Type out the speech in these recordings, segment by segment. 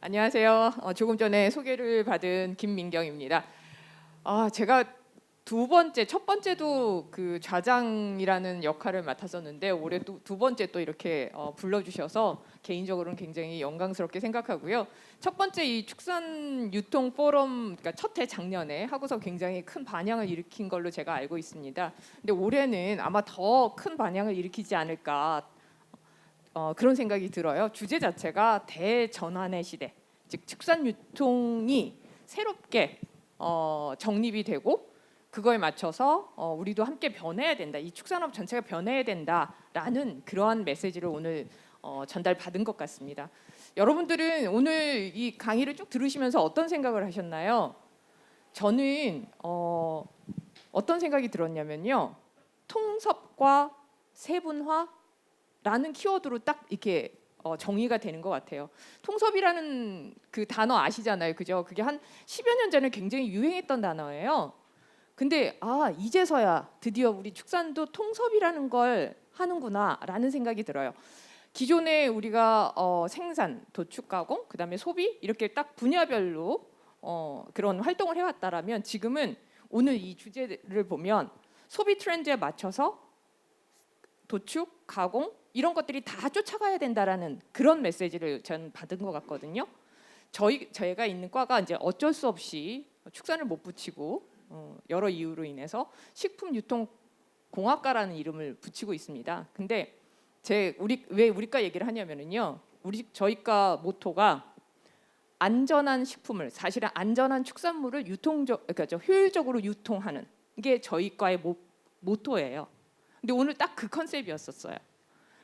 안녕하세요. 조금 전에 소개를 받은 김민경입니다. 제가 첫 번째도 그 좌장이라는 역할을 맡았었는데 올해 또 두 번째 또 이렇게 불러주셔서 개인적으로는 굉장히 영광스럽게 생각하고요. 첫 번째 이 축산 유통 포럼, 그러니까 첫 해 작년에 하고서 굉장히 큰 반향을 일으킨 걸로 제가 알고 있습니다. 근데 올해는 아마 더 큰 반향을 일으키지 않을까. 그런 생각이 들어요. 주제 자체가 대전환의 시대, 즉 축산 유통이 새롭게 정립이 되고 그거에 맞춰서 우리도 함께 변해야 된다. 이 축산업 전체가 변해야 된다라는 그러한 메시지를 오늘 전달받은 것 같습니다. 여러분들은 오늘 이 강의를 쭉 들으시면서 어떤 생각을 하셨나요? 저는 어떤 생각이 들었냐면요. 통섭과 세분화 라는 키워드로 딱 이렇게 정의가 되는 것 같아요. 통섭이라는 그 단어 아시잖아요, 그죠? 그게 한 10여 년 전에 굉장히 유행했던 단어예요. 근데 이제서야 드디어 우리 축산도 통섭이라는 걸 하는구나라는 생각이 들어요. 기존에 우리가 생산, 도축, 가공, 그다음에 소비 이렇게 딱 분야별로 그런 활동을 해왔다라면 지금은 오늘 이 주제를 보면 소비 트렌드에 맞춰서 도축, 가공 이런 것들이 다 쫓아가야 된다라는 그런 메시지를 저는 받은 것 같거든요. 저희가 있는 과가 이제 어쩔 수 없이 축산을 못 붙이고 여러 이유로 인해서 식품 유통 공학과라는 이름을 붙이고 있습니다. 근데 왜 우리과 얘기를 하냐면은요. 저희과 모토가 안전한 식품을, 사실은 안전한 축산물을 그러니까 효율적으로 유통하는 게 저희과의 모토예요. 근데 오늘 딱 그 컨셉이었었어요.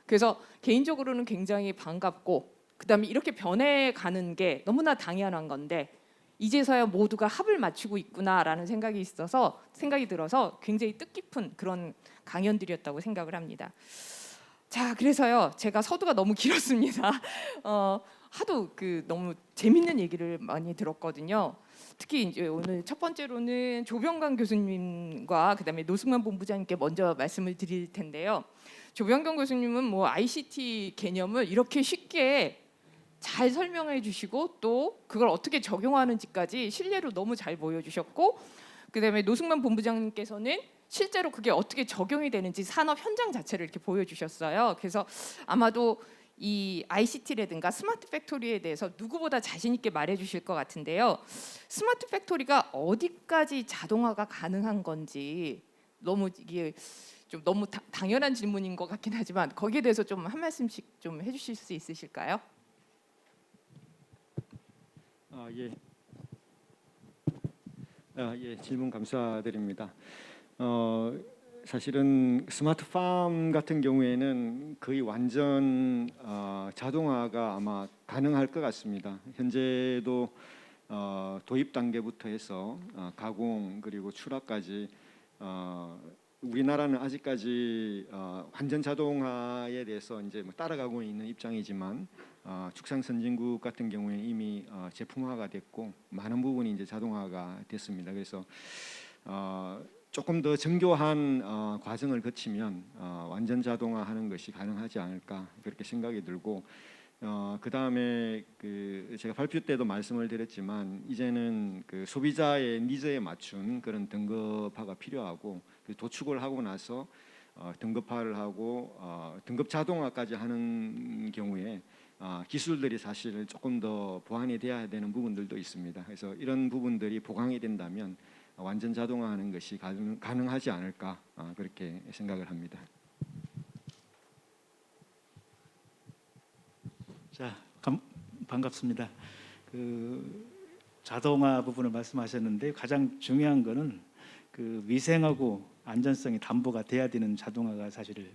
그래서 개인적으로는 굉장히 반갑고 그다음에 이렇게 변해가는 게 너무나 당연한 건데 이제서야 모두가 합을 맞추고 있구나라는 생각이 들어서 굉장히 뜻깊은 그런 강연들이었다고 생각을 합니다. 자, 그래서요 제가 서두가 너무 길었습니다. 하도 너무 재밌는 얘기를 많이 들었거든요. 특히 이제 오늘 첫 번째로는 조병관 교수님과 그다음에 노승만 본부장님께 먼저 말씀을 드릴 텐데요. 조병관 교수님은 뭐 ICT 개념을 이렇게 쉽게 잘 설명해 주시고 또 그걸 어떻게 적용하는지까지 실례로 너무 잘 보여주셨고, 그다음에 노승만 본부장님께서는 실제로 그게 어떻게 적용이 되는지 산업 현장 자체를 이렇게 보여주셨어요. 그래서 아마도 이 ICT라든가 스마트 팩토리에 대해서 누구보다 자신 있게 말해주실 것 같은데요. 스마트 팩토리가 어디까지 자동화가 가능한 건지 이게 좀 너무 당연한 질문인 것 같긴 하지만 거기에 대해서 좀 한 말씀씩 좀 해주실 수 있으실까요? 예. 예, 질문 감사드립니다. 사실은 스마트팜 같은 경우에는 거의 완전 자동화가 아마 가능할 것 같습니다. 현재도 도입 단계부터 해서 가공 그리고 출하까지 우리나라는 아직까지 완전 자동화에 대해서 이제 뭐 따라가고 있는 입장이지만 축산 선진국 같은 경우에는 이미 제품화가 됐고 많은 부분이 이제 자동화가 됐습니다. 그래서 조금 더 정교한 과정을 거치면 완전 자동화하는 것이 가능하지 않을까 그렇게 생각이 들고, 그 다음에 제가 발표 때도 말씀을 드렸지만 이제는 그 소비자의 니즈에 맞춘 그런 등급화가 필요하고 도축을 하고 나서 등급화를 하고 등급 자동화까지 하는 경우에 기술들이 사실 조금 더 보완이 돼야 되는 부분들도 있습니다. 그래서 이런 부분들이 보강이 된다면 완전 자동화하는 것이 가능하지 않을까 그렇게 생각을 합니다. 자, 반갑습니다. 자동화 부분을 말씀하셨는데 가장 중요한 거는 위생하고 안전성이 담보가 돼야 되는 자동화가 사실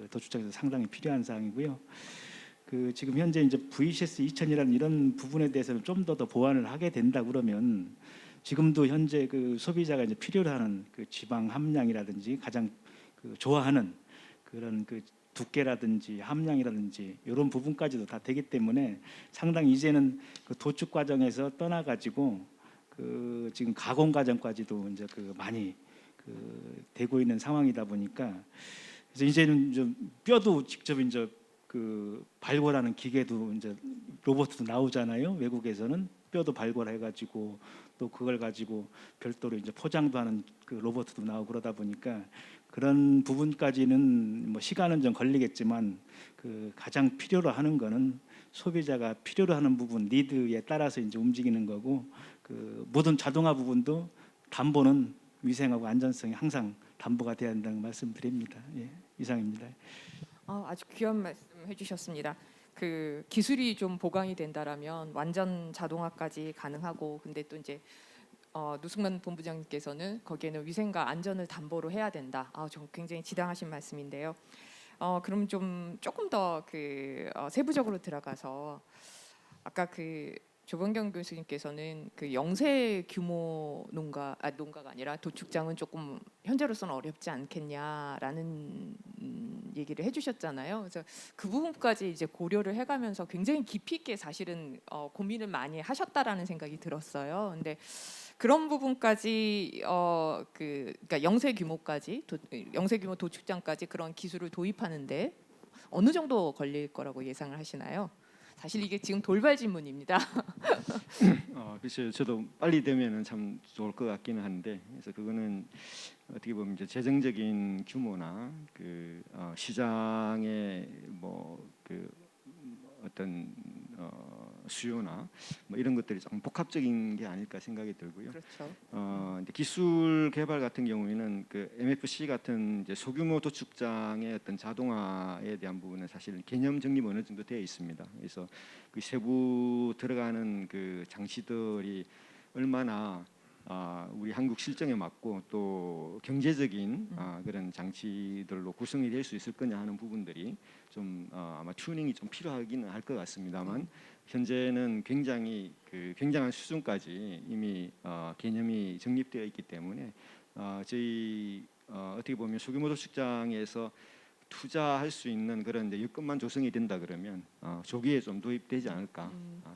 도축장에서 상당히 필요한 사항이고요. 지금 현재 이제 VCS 2000이라는 이런 부분에 대해서는 좀 더 보완을 하게 된다 그러면 지금도 현재 소비자가 이제 필요로 하는 지방 함량이라든지 가장 좋아하는 그런 두께라든지 함량이라든지 이런 부분까지도 다 되기 때문에 상당히 이제는 도축 과정에서 떠나가지고 지금 가공 과정까지도 이제 많이 되고 있는 상황이다 보니까 그래서 이제는 좀 뼈도 직접 이제 그 발굴하는 기계도 이제 로봇도 나오잖아요. 외국에서는 뼈도 발굴해가지고 또 그걸 가지고 별도로 이제 포장도 하는 그 로봇도 나오고 그러다 보니까 그런 부분까지는 뭐 시간은 좀 걸리겠지만 그 가장 필요로 하는 거는 소비자가 필요로 하는 부분 니드에 따라서 이제 움직이는 거고 그 모든 자동화 부분도 담보는 위생하고 안전성이 항상 담보가 돼야 된다는 말씀드립니다. 예, 이상입니다. 아주 귀한 말씀 해주셨습니다. 그 기술이 좀 보강이 된다라면 완전 자동화까지 가능하고, 근데 또 이제 노승만 본부장님께서는 거기에는 위생과 안전을 담보로 해야 된다. 좀 굉장히 지당하신 말씀인데요. 그럼 좀 조금 더 그 세부적으로 들어가서 아까 그 조범경 교수님께서는 그 영세 규모 농가가 아니라 도축장은 조금 현재로서는 어렵지 않겠냐라는 얘기를 해주셨잖아요. 그래서 그 부분까지 이제 고려를 해가면서 굉장히 깊이 있게 사실은 고민을 많이 하셨다라는 생각이 들었어요. 근데 그런 부분까지 그러니까 영세 규모 도축장까지 그런 기술을 도입하는데 어느 정도 걸릴 거라고 예상을 하시나요? 사실 이게 지금 돌발 질문입니다. 글쎄요, 저도 빨리 되면은 참 좋을 것 같기는 한데, 그래서 그거는 어떻게 보면 이제 재정적인 규모나 그 시장의 뭐 그 어떤 수요나 뭐 이런 것들이 좀 복합적인 게 아닐까 생각이 들고요. 그렇죠. 이제 기술 개발 같은 경우에는 그 MFC 같은 이제 소규모 도축장의 어떤 자동화에 대한 부분은 사실 개념 정립 어느 정도 되어 있습니다. 그래서 그 세부 들어가는 그 장치들이 얼마나 우리 한국 실정에 맞고 또 경제적인 그런 장치들로 구성이 될 수 있을 거냐 하는 부분들이 좀 아마 튜닝이 좀 필요하기는 할 것 같습니다만, 현재는 굉장히 그 굉장한 수준까지 이미 개념이 정립되어 있기 때문에 저희 어떻게 보면 소규모 도축장에서 투자할 수 있는 그런 이제 여건만 조성이 된다 그러면 조기에 좀 도입되지 않을까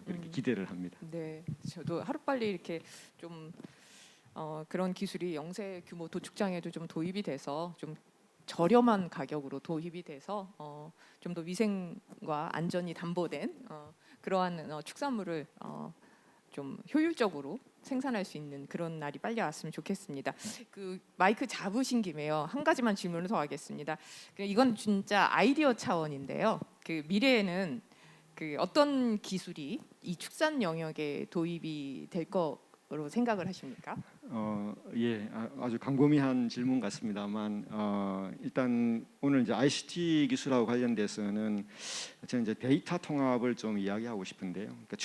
그렇게 기대를 합니다. 네, 저도 하루빨리 이렇게 좀 그런 기술이 영세 규모 도축장에도 좀 도입이 돼서 좀 저렴한 가격으로 도입이 돼서 좀 더 위생과 안전이 담보된 그러한 축산물을 좀 효율적으로 생산할 수 있는 그런 날이 빨리 왔으면 좋겠습니다. 그 마이크 잡으신 김에요, 한 가지만 질문을 더 하겠습니다. 이건 진짜 아이디어 차원인데요. 그 미래에는 그 어떤 기술이 이 축산 영역에 도입이 될 거로 생각을 하십니까? 예, 아주 광범위한 질문 같습니다만 일단 오늘 이제 ICT 기술하고 관련돼서는 저는 이제 데이터 통합을 좀 이야기하고 싶은데요. 그러니까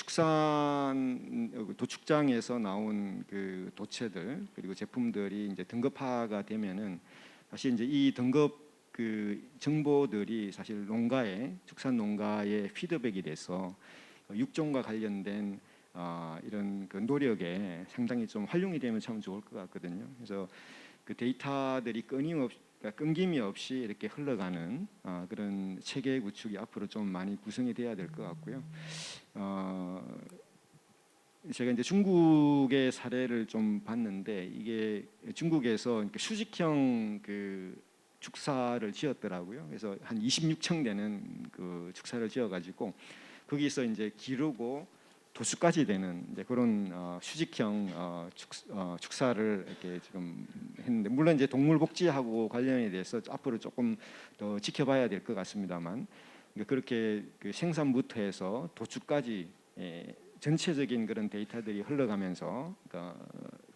도축장에서 나온 그 도체들 그리고 제품들이 이제 등급화가 되면은 사실 이제 이 등급 그 정보들이 사실 축산 농가에 피드백이 돼서 육종과 관련된 이런 그 노력에 상당히 좀 활용이 되면 참 좋을 것 같거든요. 그래서 그 데이터들이 끊김이 없이 이렇게 흘러가는 그런 체계 구축이 앞으로 좀 많이 구성이 돼야 될 것 같고요. 제가 이제 중국의 사례를 좀 봤는데 이게 중국에서 수직형 그 축사를 지었더라고요. 그래서 한 26층 되는 그 축사를 지어가지고 거기서 이제 기르고 도수까지 되는 이제 그런 수직형 축사를 이렇게 지금 했는데, 물론 이제 동물 복지하고 관련에 대해서 앞으로 조금 더 지켜봐야 될 것 같습니다만, 그렇게 그 생산부터 해서 도축까지 전체적인 그런 데이터들이 흘러가면서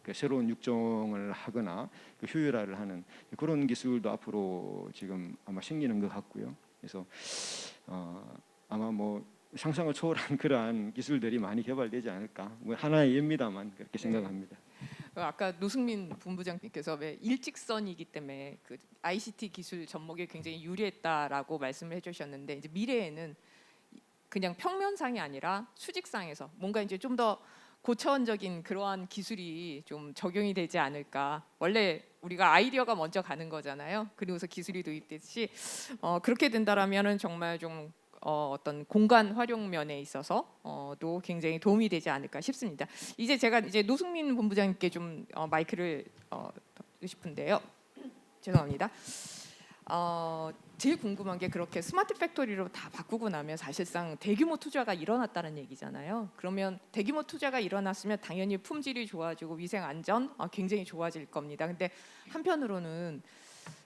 그 새로운 육종을 하거나 그 효율화를 하는 그런 기술도 앞으로 지금 아마 생기는 것 같고요. 그래서 아마 뭐 상상을 초월한 그러한 기술들이 많이 개발되지 않을까, 뭐 하나의 예입니다만 그렇게 생각합니다. 아까 노승민 본부장님께서 왜 일직선이기 때문에 그 ICT 기술 접목에 굉장히 유리했다라고 말씀을 해주셨는데, 이제 미래에는 그냥 평면상이 아니라 수직상에서 뭔가 이제 좀 더 고차원적인 그러한 기술이 좀 적용이 되지 않을까. 원래 우리가 아이디어가 먼저 가는 거잖아요. 그리고서 기술이 도입됐지. 그렇게 된다라면은 정말 좀 어떤 공간 활용 면에 있어서도 굉장히 도움이 되지 않을까 싶습니다. 이제 제가 이제 노승민 본부장님께 좀 마이크를 드리고 싶은데요. 죄송합니다. 제일 궁금한 게 그렇게 스마트 팩토리로 다 바꾸고 나면 사실상 대규모 투자가 일어났다는 얘기잖아요. 그러면 대규모 투자가 일어났으면 당연히 품질이 좋아지고 위생 안전 굉장히 좋아질 겁니다. 근데 한편으로는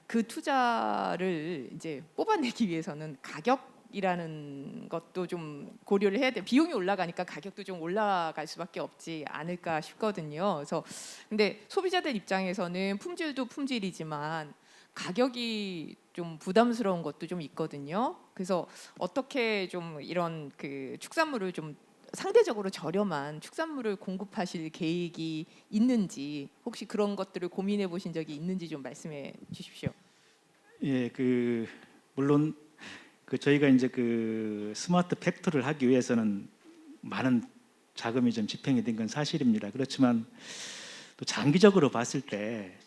그 투자를 이제 뽑아내기 위해서는 가격이라는 것도 좀 고려를 해야 돼. 비용이 올라가니까 가격도 좀 올라갈 수밖에 없지 않을까 싶거든요. 그래서 근데 소비자들 입장에서는 품질도 품질이지만 가격이 좀 부담스러운 것도 좀 있거든요. 그래서 어떻게 좀 이런 그 축산물을 좀 상대적으로 저렴한 축산물을 공급하실 계획이 있는지 혹시 그런 것들을 고민해 보신 적이 있는지 좀 말씀해 주십시오. 예, 물론 저희가 이제 스마트 팩토리를 하기 위해서는 많은 자금이 좀 집행이 된 건 사실입니다. 그렇지만 또 장기적으로 봤을 때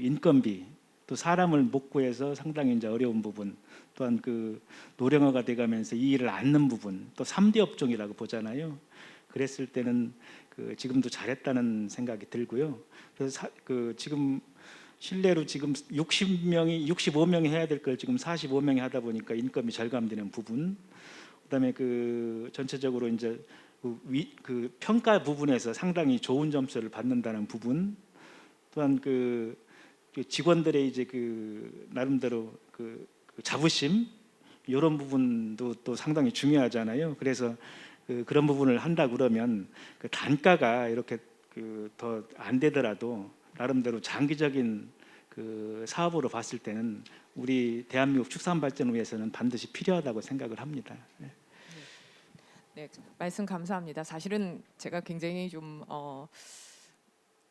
인건비 또 사람을 못 구해서 상당히 이제 어려운 부분, 또한 노령화가 돼가면서 이 일을 않는 부분, 또 3대 업종이라고 보잖아요. 그랬을 때는 지금도 잘했다는 생각이 들고요. 그래서 지금 실내로 지금 65명이 해야 될 걸 지금 45명이 하다 보니까 인건비 절감되는 부분, 그다음에 전체적으로 이제 평가 부분에서 상당히 좋은 점수를 받는다는 부분, 또한 직원들의 이제 나름대로 자부심 이런 부분도 또 상당히 중요하잖아요. 그래서 그런 부분을 한다 그러면 단가가 이렇게 더 안 되더라도 나름대로 장기적인 사업으로 봤을 때는 우리 대한민국 축산 발전을 위해서는 반드시 필요하다고 생각을 합니다. 네, 말씀 감사합니다. 사실은 제가 굉장히 좀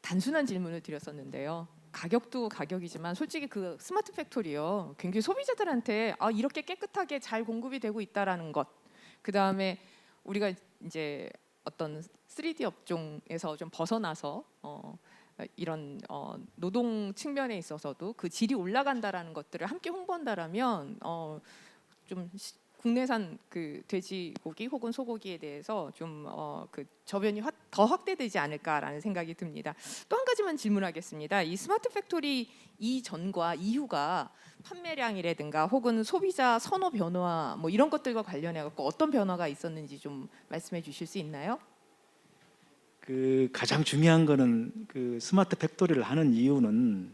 단순한 질문을 드렸었는데요. 가격도 가격이지만 솔직히 그 스마트 팩토리요, 굉장히 소비자들한테 이렇게 깨끗하게 잘 공급이 되고 있다라는 것, 그 다음에 우리가 이제 어떤 3D 업종에서 좀 벗어나서 이런 노동 측면에 있어서도 그 질이 올라간다라는 것들을 함께 홍보한다라면 좀 국내산 돼지고기 혹은 소고기에 대해서 좀 저변이 더 확대되지 않을까라는 생각이 듭니다. 또 한 가지만 질문하겠습니다. 이 스마트 팩토리 이전과 이후가 판매량이라든가 혹은 소비자 선호 변화 뭐 이런 것들과 관련해 갖고 어떤 변화가 있었는지 좀 말씀해 주실 수 있나요? 가장 중요한 거는 스마트 팩토리를 하는 이유는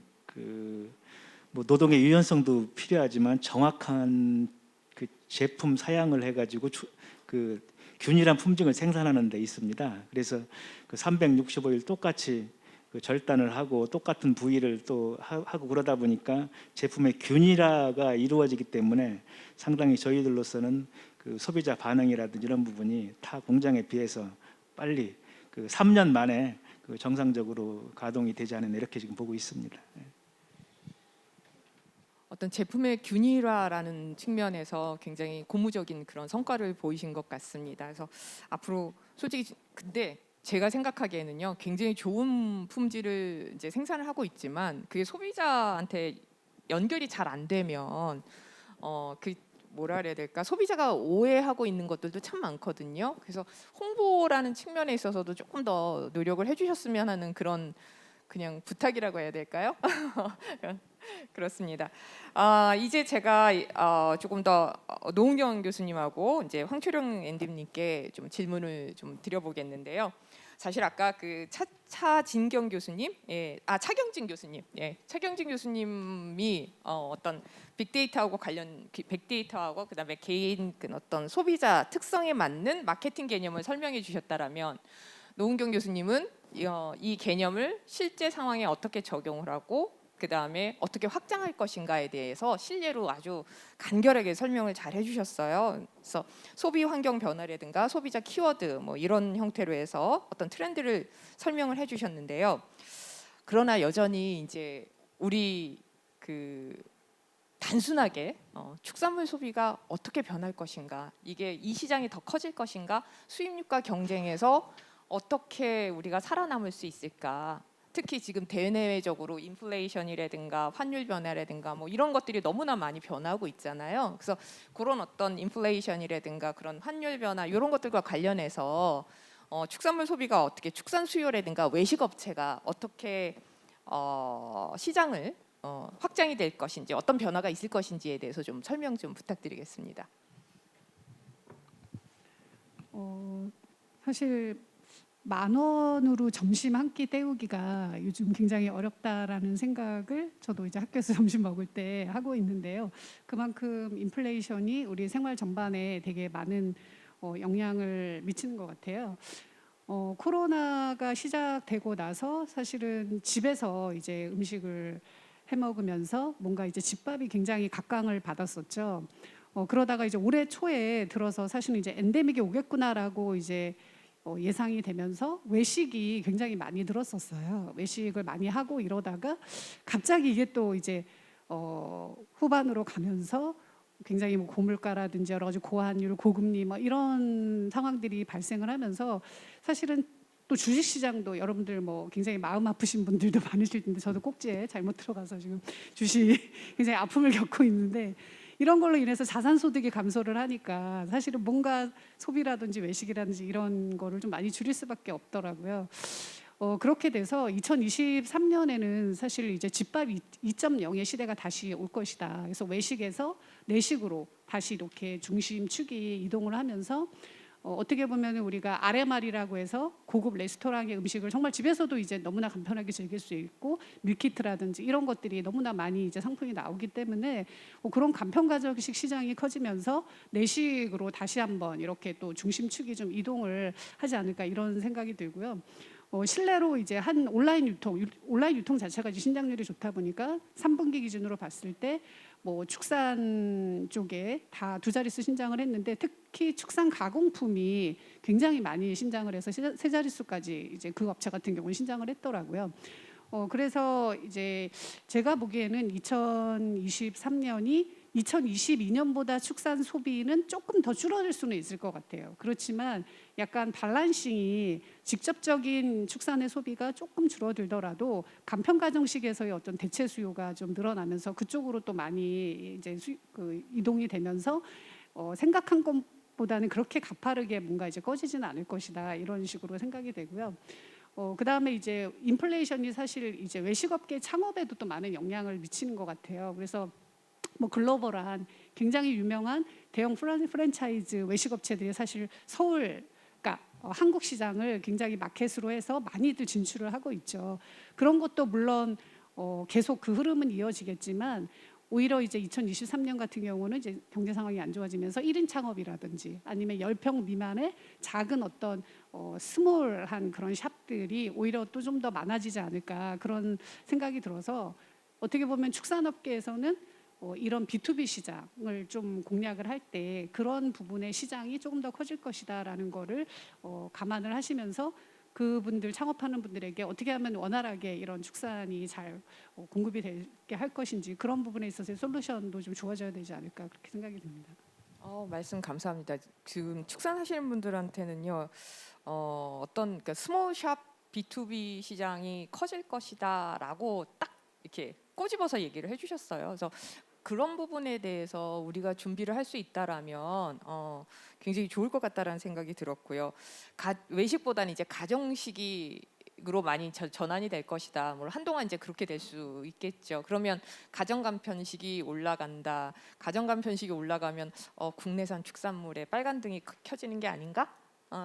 뭐 노동의 유연성도 필요하지만 정확한 제품 사양을 해가지고 균일한 품질을 생산하는 데 있습니다. 그래서 365일 똑같이 절단을 하고 똑같은 부위를 또 하고 그러다 보니까 제품의 균일화가 이루어지기 때문에 상당히 저희들로서는 소비자 반응이라든지 이런 부분이 타 공장에 비해서 빨리 3년 만에 정상적으로 가동이 되지 않았나 이렇게 지금 보고 있습니다. 어떤 제품의 균일화라는 측면에서 굉장히 고무적인 그런 성과를 보이신 것 같습니다. 그래서 앞으로 솔직히 근데 제가 생각하기에는요, 굉장히 좋은 품질을 이제 생산을 하고 있지만 그게 소비자한테 연결이 잘 안 되면 뭐라 그래야 될까? 소비자가 오해하고 있는 것들도 참 많거든요. 그래서 홍보라는 측면에 있어서도 조금 더 노력을 해주셨으면 하는 그런 그냥 부탁이라고 해야 될까요? 그렇습니다. 이제 제가 조금 더 노은경 교수님하고 이제 황초령 엔디님께 좀 질문을 좀 드려보겠는데요. 사실 아까 차진경 교수님, 차경진 교수님, 차경진 교수님이 어떤 빅데이터하고 빅데이터하고 그다음에 개인 어떤 소비자 특성에 맞는 마케팅 개념을 설명해 주셨다라면 노은경 교수님은 이 개념을 실제 상황에 어떻게 적용을 하고 그 다음에 어떻게 확장할 것인가에 대해서 실례로 아주 간결하게 설명을 잘 해주셨어요. 그래서 소비 환경 변화라든가 소비자 키워드 뭐 이런 형태로 해서 어떤 트렌드를 설명을 해주셨는데요. 그러나 여전히 이제 우리 단순하게 축산물 소비가 어떻게 변할 것인가, 이게 이 시장이 더 커질 것인가, 수입육과 경쟁에서 어떻게 우리가 살아남을 수 있을까. 특히 지금 대내외적으로 인플레이션이라든가 환율 변화라든가 뭐 이런 것들이 너무나 많이 변하고 있잖아요. 그래서 그런 어떤 인플레이션이라든가 그런 환율 변화 이런 것들과 관련해서 축산물 소비가 어떻게 축산 수요라든가 외식 업체가 어떻게 시장을 확장이 될 것인지 어떤 변화가 있을 것인지에 대해서 좀 설명 좀 부탁드리겠습니다. 사실 10,000원으로 점심 한 끼 때우기가 요즘 굉장히 어렵다라는 생각을 저도 이제 학교에서 점심 먹을 때 하고 있는데요. 그만큼 인플레이션이 우리 생활 전반에 되게 많은 영향을 미치는 것 같아요. 코로나가 시작되고 나서 사실은 집에서 이제 음식을 해 먹으면서 뭔가 이제 집밥이 굉장히 각광을 받았었죠. 그러다가 이제 올해 초에 들어서 사실은 이제 엔데믹이 오겠구나라고 이제 예상이 되면서 외식이 굉장히 많이 늘었었어요. 외식을 많이 하고 이러다가 갑자기 이게 또 이제 후반으로 가면서 굉장히 뭐 고물가라든지 여러 가지 고환율, 고금리 뭐 이런 상황들이 발생을 하면서 사실은 또 주식시장도 여러분들 뭐 굉장히 마음 아프신 분들도 많으실 텐데 저도 꼭지에 잘못 들어가서 지금 주식 굉장히 아픔을 겪고 있는데 이런 걸로 인해서 자산 소득이 감소를 하니까 사실은 뭔가 소비라든지 외식이라든지 이런 거를 좀 많이 줄일 수밖에 없더라고요. 그렇게 돼서 2023년에는 사실 이제 집밥 2.0의 시대가 다시 올 것이다. 그래서 외식에서 내식으로 다시 이렇게 중심축이 이동을 하면서 어떻게 보면 우리가 아레말이라고 해서 고급 레스토랑의 음식을 정말 집에서도 이제 너무나 간편하게 즐길 수 있고 밀키트라든지 이런 것들이 너무나 많이 이제 상품이 나오기 때문에 그런 간편 가정식 시장이 커지면서 내식으로 다시 한번 이렇게 또 중심축이 좀 이동을 하지 않을까 이런 생각이 들고요. 실내로 이제 한 온라인 유통 자체가 이제 신장률이 좋다 보니까 3분기 기준으로 봤을 때 뭐 축산 쪽에 다 두 자릿수 신장을 했는데 특히 축산 가공품이 굉장히 많이 신장을 해서 세 자릿수까지 이제 그 업체 같은 경우는 신장을 했더라고요. 그래서 이제 제가 보기에는 2023년이 2022년보다 축산 소비는 조금 더 줄어들 수는 있을 것 같아요. 그렇지만 약간 밸런싱이 직접적인 축산의 소비가 조금 줄어들더라도 간편 가정식에서의 어떤 대체 수요가 좀 늘어나면서 그쪽으로 또 많이 이제 이동이 되면서 생각한 것보다는 그렇게 가파르게 뭔가 이제 꺼지지는 않을 것이다 이런 식으로 생각이 되고요. 그다음에 이제 인플레이션이 사실 이제 외식업계 창업에도 또 많은 영향을 미치는 것 같아요. 그래서 뭐 글로벌한 굉장히 유명한 대형 프랜차이즈 외식업체들이 사실 서울, 그러니까 한국 시장을 굉장히 마켓으로 해서 많이들 진출을 하고 있죠. 그런 것도 물론 계속 그 흐름은 이어지겠지만 오히려 이제 2023년 같은 경우는 이제 경제 상황이 안 좋아지면서 1인 창업이라든지 아니면 10평 미만의 작은 어떤 스몰한 그런 샵들이 오히려 또 좀 더 많아지지 않을까 그런 생각이 들어서 어떻게 보면 축산업계에서는 이런 B2B 시장을 좀 공략을 할 때 그런 부분의 시장이 조금 더 커질 것이다라는 거를 감안을 하시면서 그분들 창업하는 분들에게 어떻게 하면 원활하게 이런 축산이 잘 공급이 되게 할 것인지 그런 부분에 있어서의 솔루션도 좀 주어져야 되지 않을까 그렇게 생각이 듭니다. 말씀 감사합니다. 지금 축산하시는 분들한테는요, 어떤 그러니까 스몰샵 B2B 시장이 커질 것이다라고 딱 이렇게 꼬집어서 얘기를 해주셨어요. 그래서 그런 부분에 대해서 우리가 준비를 할 수 있다라면 굉장히 좋을 것 같다라는 생각이 들었고요. 외식보다는 이제 가정식으로 많이 전환이 될 것이다. 물론 한동안 이제 그렇게 될 수 있겠죠. 그러면 가정간편식이 올라간다. 가정간편식이 올라가면 국내산 축산물에 빨간 등이 켜지는 게 아닌가?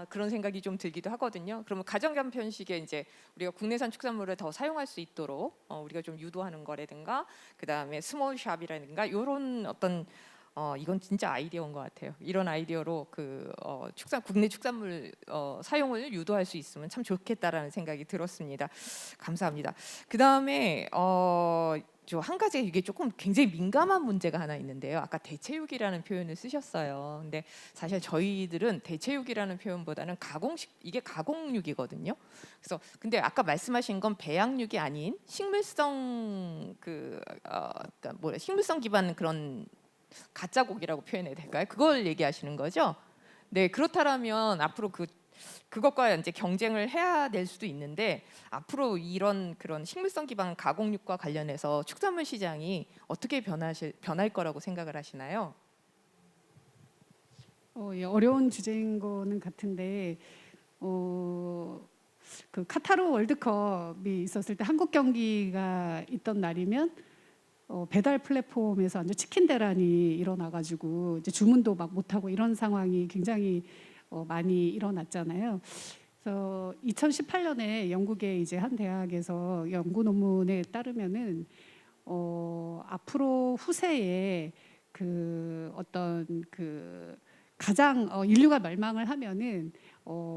그런 생각이 좀 들기도 하거든요. 그러면 가정간편식에 이제 우리가 국내산 축산물을 더 사용할 수 있도록 우리가 좀 유도하는 거라든가, 그 다음에 스몰샵이라든가 이런 어떤 이건 진짜 아이디어인 것 같아요. 이런 아이디어로 국내 축산물 사용을 유도할 수 있으면 참 좋겠다라는 생각이 들었습니다. 감사합니다. 그 다음에 저 한 가지 이게 조금 굉장히 민감한 문제가 하나 있는데요. 아까 대체육이라는 표현을 쓰셨어요. 근데 사실 저희들은 대체육이라는 표현보다는 이게 가공육이거든요. 그래서 근데 아까 말씀하신 건 배양육이 아닌 식물성 그러니까 식물성 기반 그런 가짜 고기라고 표현해야 될까요? 그걸 얘기하시는 거죠? 네, 그렇다면 앞으로 그것과 이제 경쟁을 해야 될 수도 있는데 앞으로 이런 그런 식물성 기반 가공육과 관련해서 축산물 시장이 어떻게 변할 거라고 생각을 하시나요? 예, 어려운 주제인 거는 같은데 그 카타르 월드컵이 있었을 때 한국 경기가 있던 날이면 배달 플랫폼에서 완전 치킨 대란이 일어나가지고 이제 주문도 막 못하고 이런 상황이 굉장히 많이 일어났잖아요. 그래서 2018년에 영국의 이제 한 대학에서 연구 논문에 따르면은 앞으로 후세에 그 어떤 그 가장 인류가 멸망을 하면은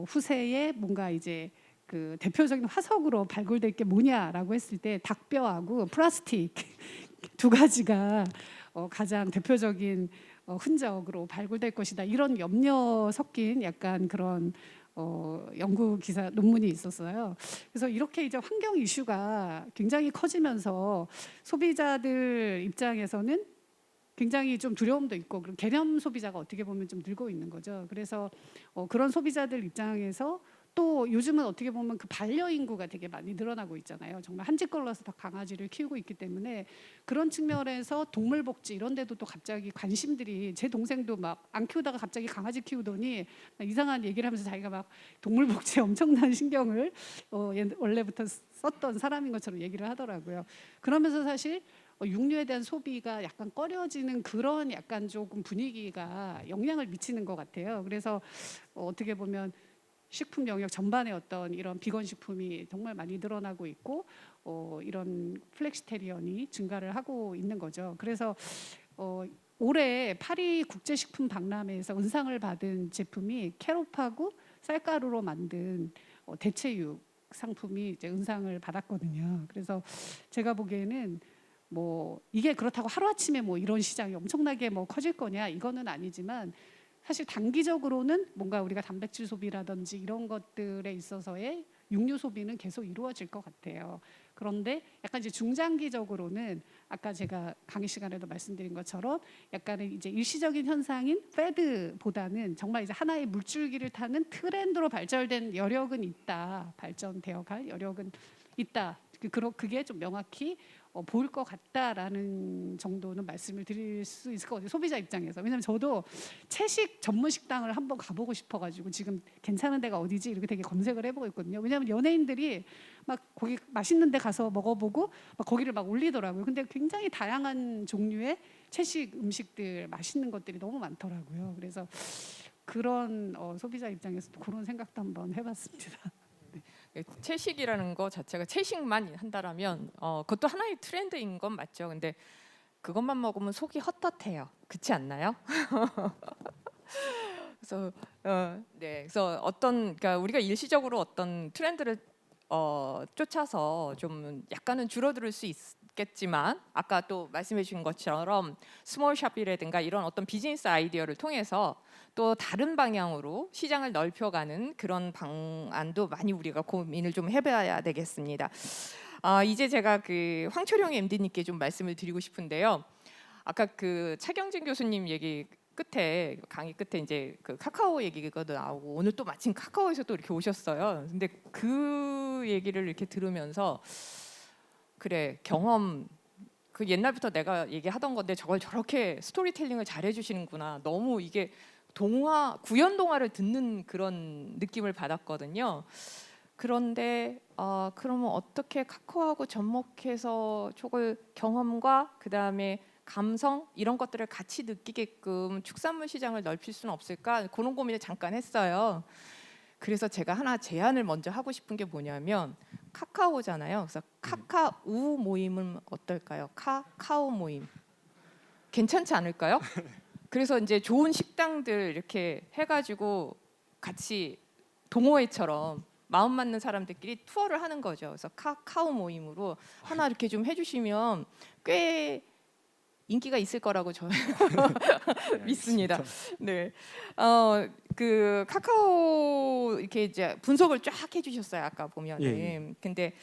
후세에 뭔가 이제 그 대표적인 화석으로 발굴될 게 뭐냐라고 했을 때 닭뼈하고 플라스틱 두 가지가 가장 대표적인 흔적으로 발굴될 것이다. 이런 염려 섞인 약간 그런 연구 기사 논문이 있었어요. 그래서 이렇게 이제 환경 이슈가 굉장히 커지면서 소비자들 입장에서는 굉장히 좀 두려움도 있고 그런 개념 소비자가 어떻게 보면 좀 늘고 있는 거죠. 그래서 그런 소비자들 입장에서 또 요즘은 어떻게 보면 그 반려인구가 되게 많이 늘어나고 있잖아요. 정말 한 집 걸러서 다 강아지를 키우고 있기 때문에 그런 측면에서 동물 복지 이런 데도 또 갑자기 관심들이 제 동생도 막 안 키우다가 갑자기 강아지 키우더니 이상한 얘기를 하면서 자기가 막 동물 복지에 엄청난 신경을 원래부터 썼던 사람인 것처럼 얘기를 하더라고요. 그러면서 사실 육류에 대한 소비가 약간 꺼려지는 그런 약간 조금 분위기가 영향을 미치는 것 같아요. 그래서 어떻게 보면 식품 영역 전반의 어떤 이런 비건 식품이 정말 많이 늘어나고 있고 이런 플렉시테리언이 증가를 하고 있는 거죠. 그래서 올해 파리 국제식품 박람회에서 은상을 받은 제품이 캐롭하고 쌀가루로 만든 대체육 상품이 이제 은상을 받았거든요. 그래서 제가 보기에는 뭐 이게 그렇다고 하루아침에 뭐 이런 시장이 엄청나게 뭐 커질 거냐 이거는 아니지만 사실 단기적으로는 뭔가 우리가 단백질 소비라든지 이런 것들에 있어서의 육류 소비는 계속 이루어질 것 같아요. 그런데 약간 이제 중장기적으로는 아까 제가 강의 시간에도 말씀드린 것처럼 약간은 이제 일시적인 현상인 패드보다는 정말 이제 하나의 물줄기를 타는 트렌드로 발전된 여력은 있다. 발전되어 갈 여력은 있다. 그게 좀 명확히 보일 것 같다라는 정도는 말씀을 드릴 수 있을 것 같아요. 소비자 입장에서. 왜냐하면 저도 채식 전문 식당을 한번 가보고 싶어가지고 지금 괜찮은 데가 어디지 이렇게 되게 검색을 해보고 있거든요. 왜냐하면 연예인들이 막 거기 맛있는 데 가서 먹어보고 막 거기를 막 올리더라고요. 근데 굉장히 다양한 종류의 채식 음식들 맛있는 것들이 너무 많더라고요. 그래서 그런 소비자 입장에서도 그런 생각도 한번 해봤습니다. 채식이라는 거 자체가 채식만 한다라면 그것도 하나의 트렌드인 건 맞죠. 근데 그것만 먹으면 속이 헛헛해요. 그렇지 않나요? 그래서 그래서 그러니까 우리가 일시적으로 어떤 트렌드를 쫓아서 좀 약간은 줄어들 수 있겠지만 아까 또 말씀해 주신 것처럼 스몰샵이라든가 이런 어떤 비즈니스 아이디어를 통해서 또 다른 방향으로 시장을 넓혀가는 그런 방안도 많이 우리가 고민을 좀 해봐야 되겠습니다. 이제 제가 그 황철용 MD님께 좀 말씀을 드리고 싶은데요. 아까 그 차경진 교수님 얘기 끝에 강의 끝에 이제 그 카카오 얘기가 나오고 오늘 또 마침 카카오에서 또 이렇게 오셨어요. 근데 그 얘기를 이렇게 들으면서 그래 경험 그 옛날부터 내가 얘기하던 건데 저걸 저렇게 스토리텔링을 잘 해주시는구나. 너무 이게 구연 동화를 듣는 그런 느낌을 받았거든요. 그런데 그러면 어떻게 카카오하고 접목해서 저걸 경험과 그 다음에 감성 이런 것들을 같이 느끼게끔 축산물 시장을 넓힐 수는 없을까 그런 고민을 잠깐 했어요. 그래서 제가 하나 제안을 먼저 하고 싶은 게 뭐냐면 카카오잖아요. 그래서 카카우 모임은 어떨까요? 카카오 모임 괜찮지 않을까요? 그래서 이제 좋은 식당들 이렇게 해가지고 같이 동호회처럼 마음 맞는 사람들끼리 투어를 하는 거죠. 그래서 카카오 모임으로 하나 이렇게 좀 해주시면 꽤 인기가 있을 거라고 저는 믿습니다. 네, 그 카카오 이렇게 이제 분석을 쫙 해주셨어요. 아까 보면은. 예. 근데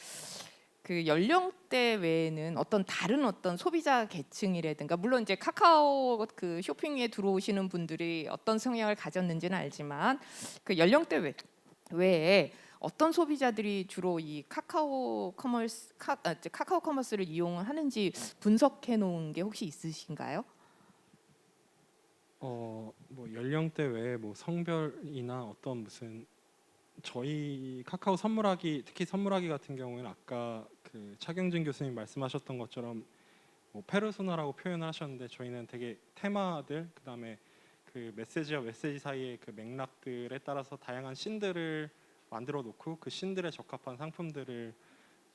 그 연령대 외에는 어떤 다른 어떤 소비자 계층이라든가 물론 이제 카카오 그 쇼핑에 들어오시는 분들이 어떤 성향을 가졌는지는 알지만 그 연령대 외에 어떤 소비자들이 주로 이 카카오 커머스를 이용하는지 분석해 놓은 게 혹시 있으신가요? 뭐 연령대 외에 뭐 성별이나 어떤 무슨 저희 카카오 선물하기 특히 선물하기 같은 경우에는 아까 그 차경진 교수님 말씀하셨던 것처럼 뭐 페르소나라고 표현을 하셨는데 저희는 되게 테마들 그다음에 그 메시지와 메시지 사이의 그 맥락들에 따라서 다양한 씬들을 만들어 놓고 그 씬들에 적합한 상품들을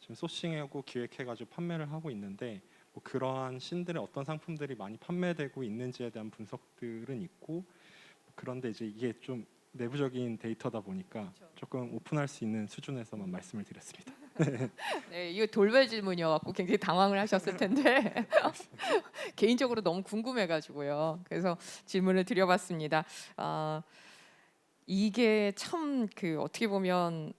지금 소싱하고 기획해가지고 판매를 하고 있는데 뭐 그러한 씬들의 어떤 상품들이 많이 판매되고 있는지에 대한 분석들은 있고 그런데 이제 이게 좀 내부적인 데이터다 보니까 그렇죠. 조금 오픈할 수 있는 수준에서만 말씀을 드렸습니다. 네, 이거 돌발 질문이어갖고 굉장히 당황을 하셨을 텐데 개인적으로 너무 궁금해가지고요. 그래서 질문을 드려봤습니다. 이게 참 그 어떻게 보면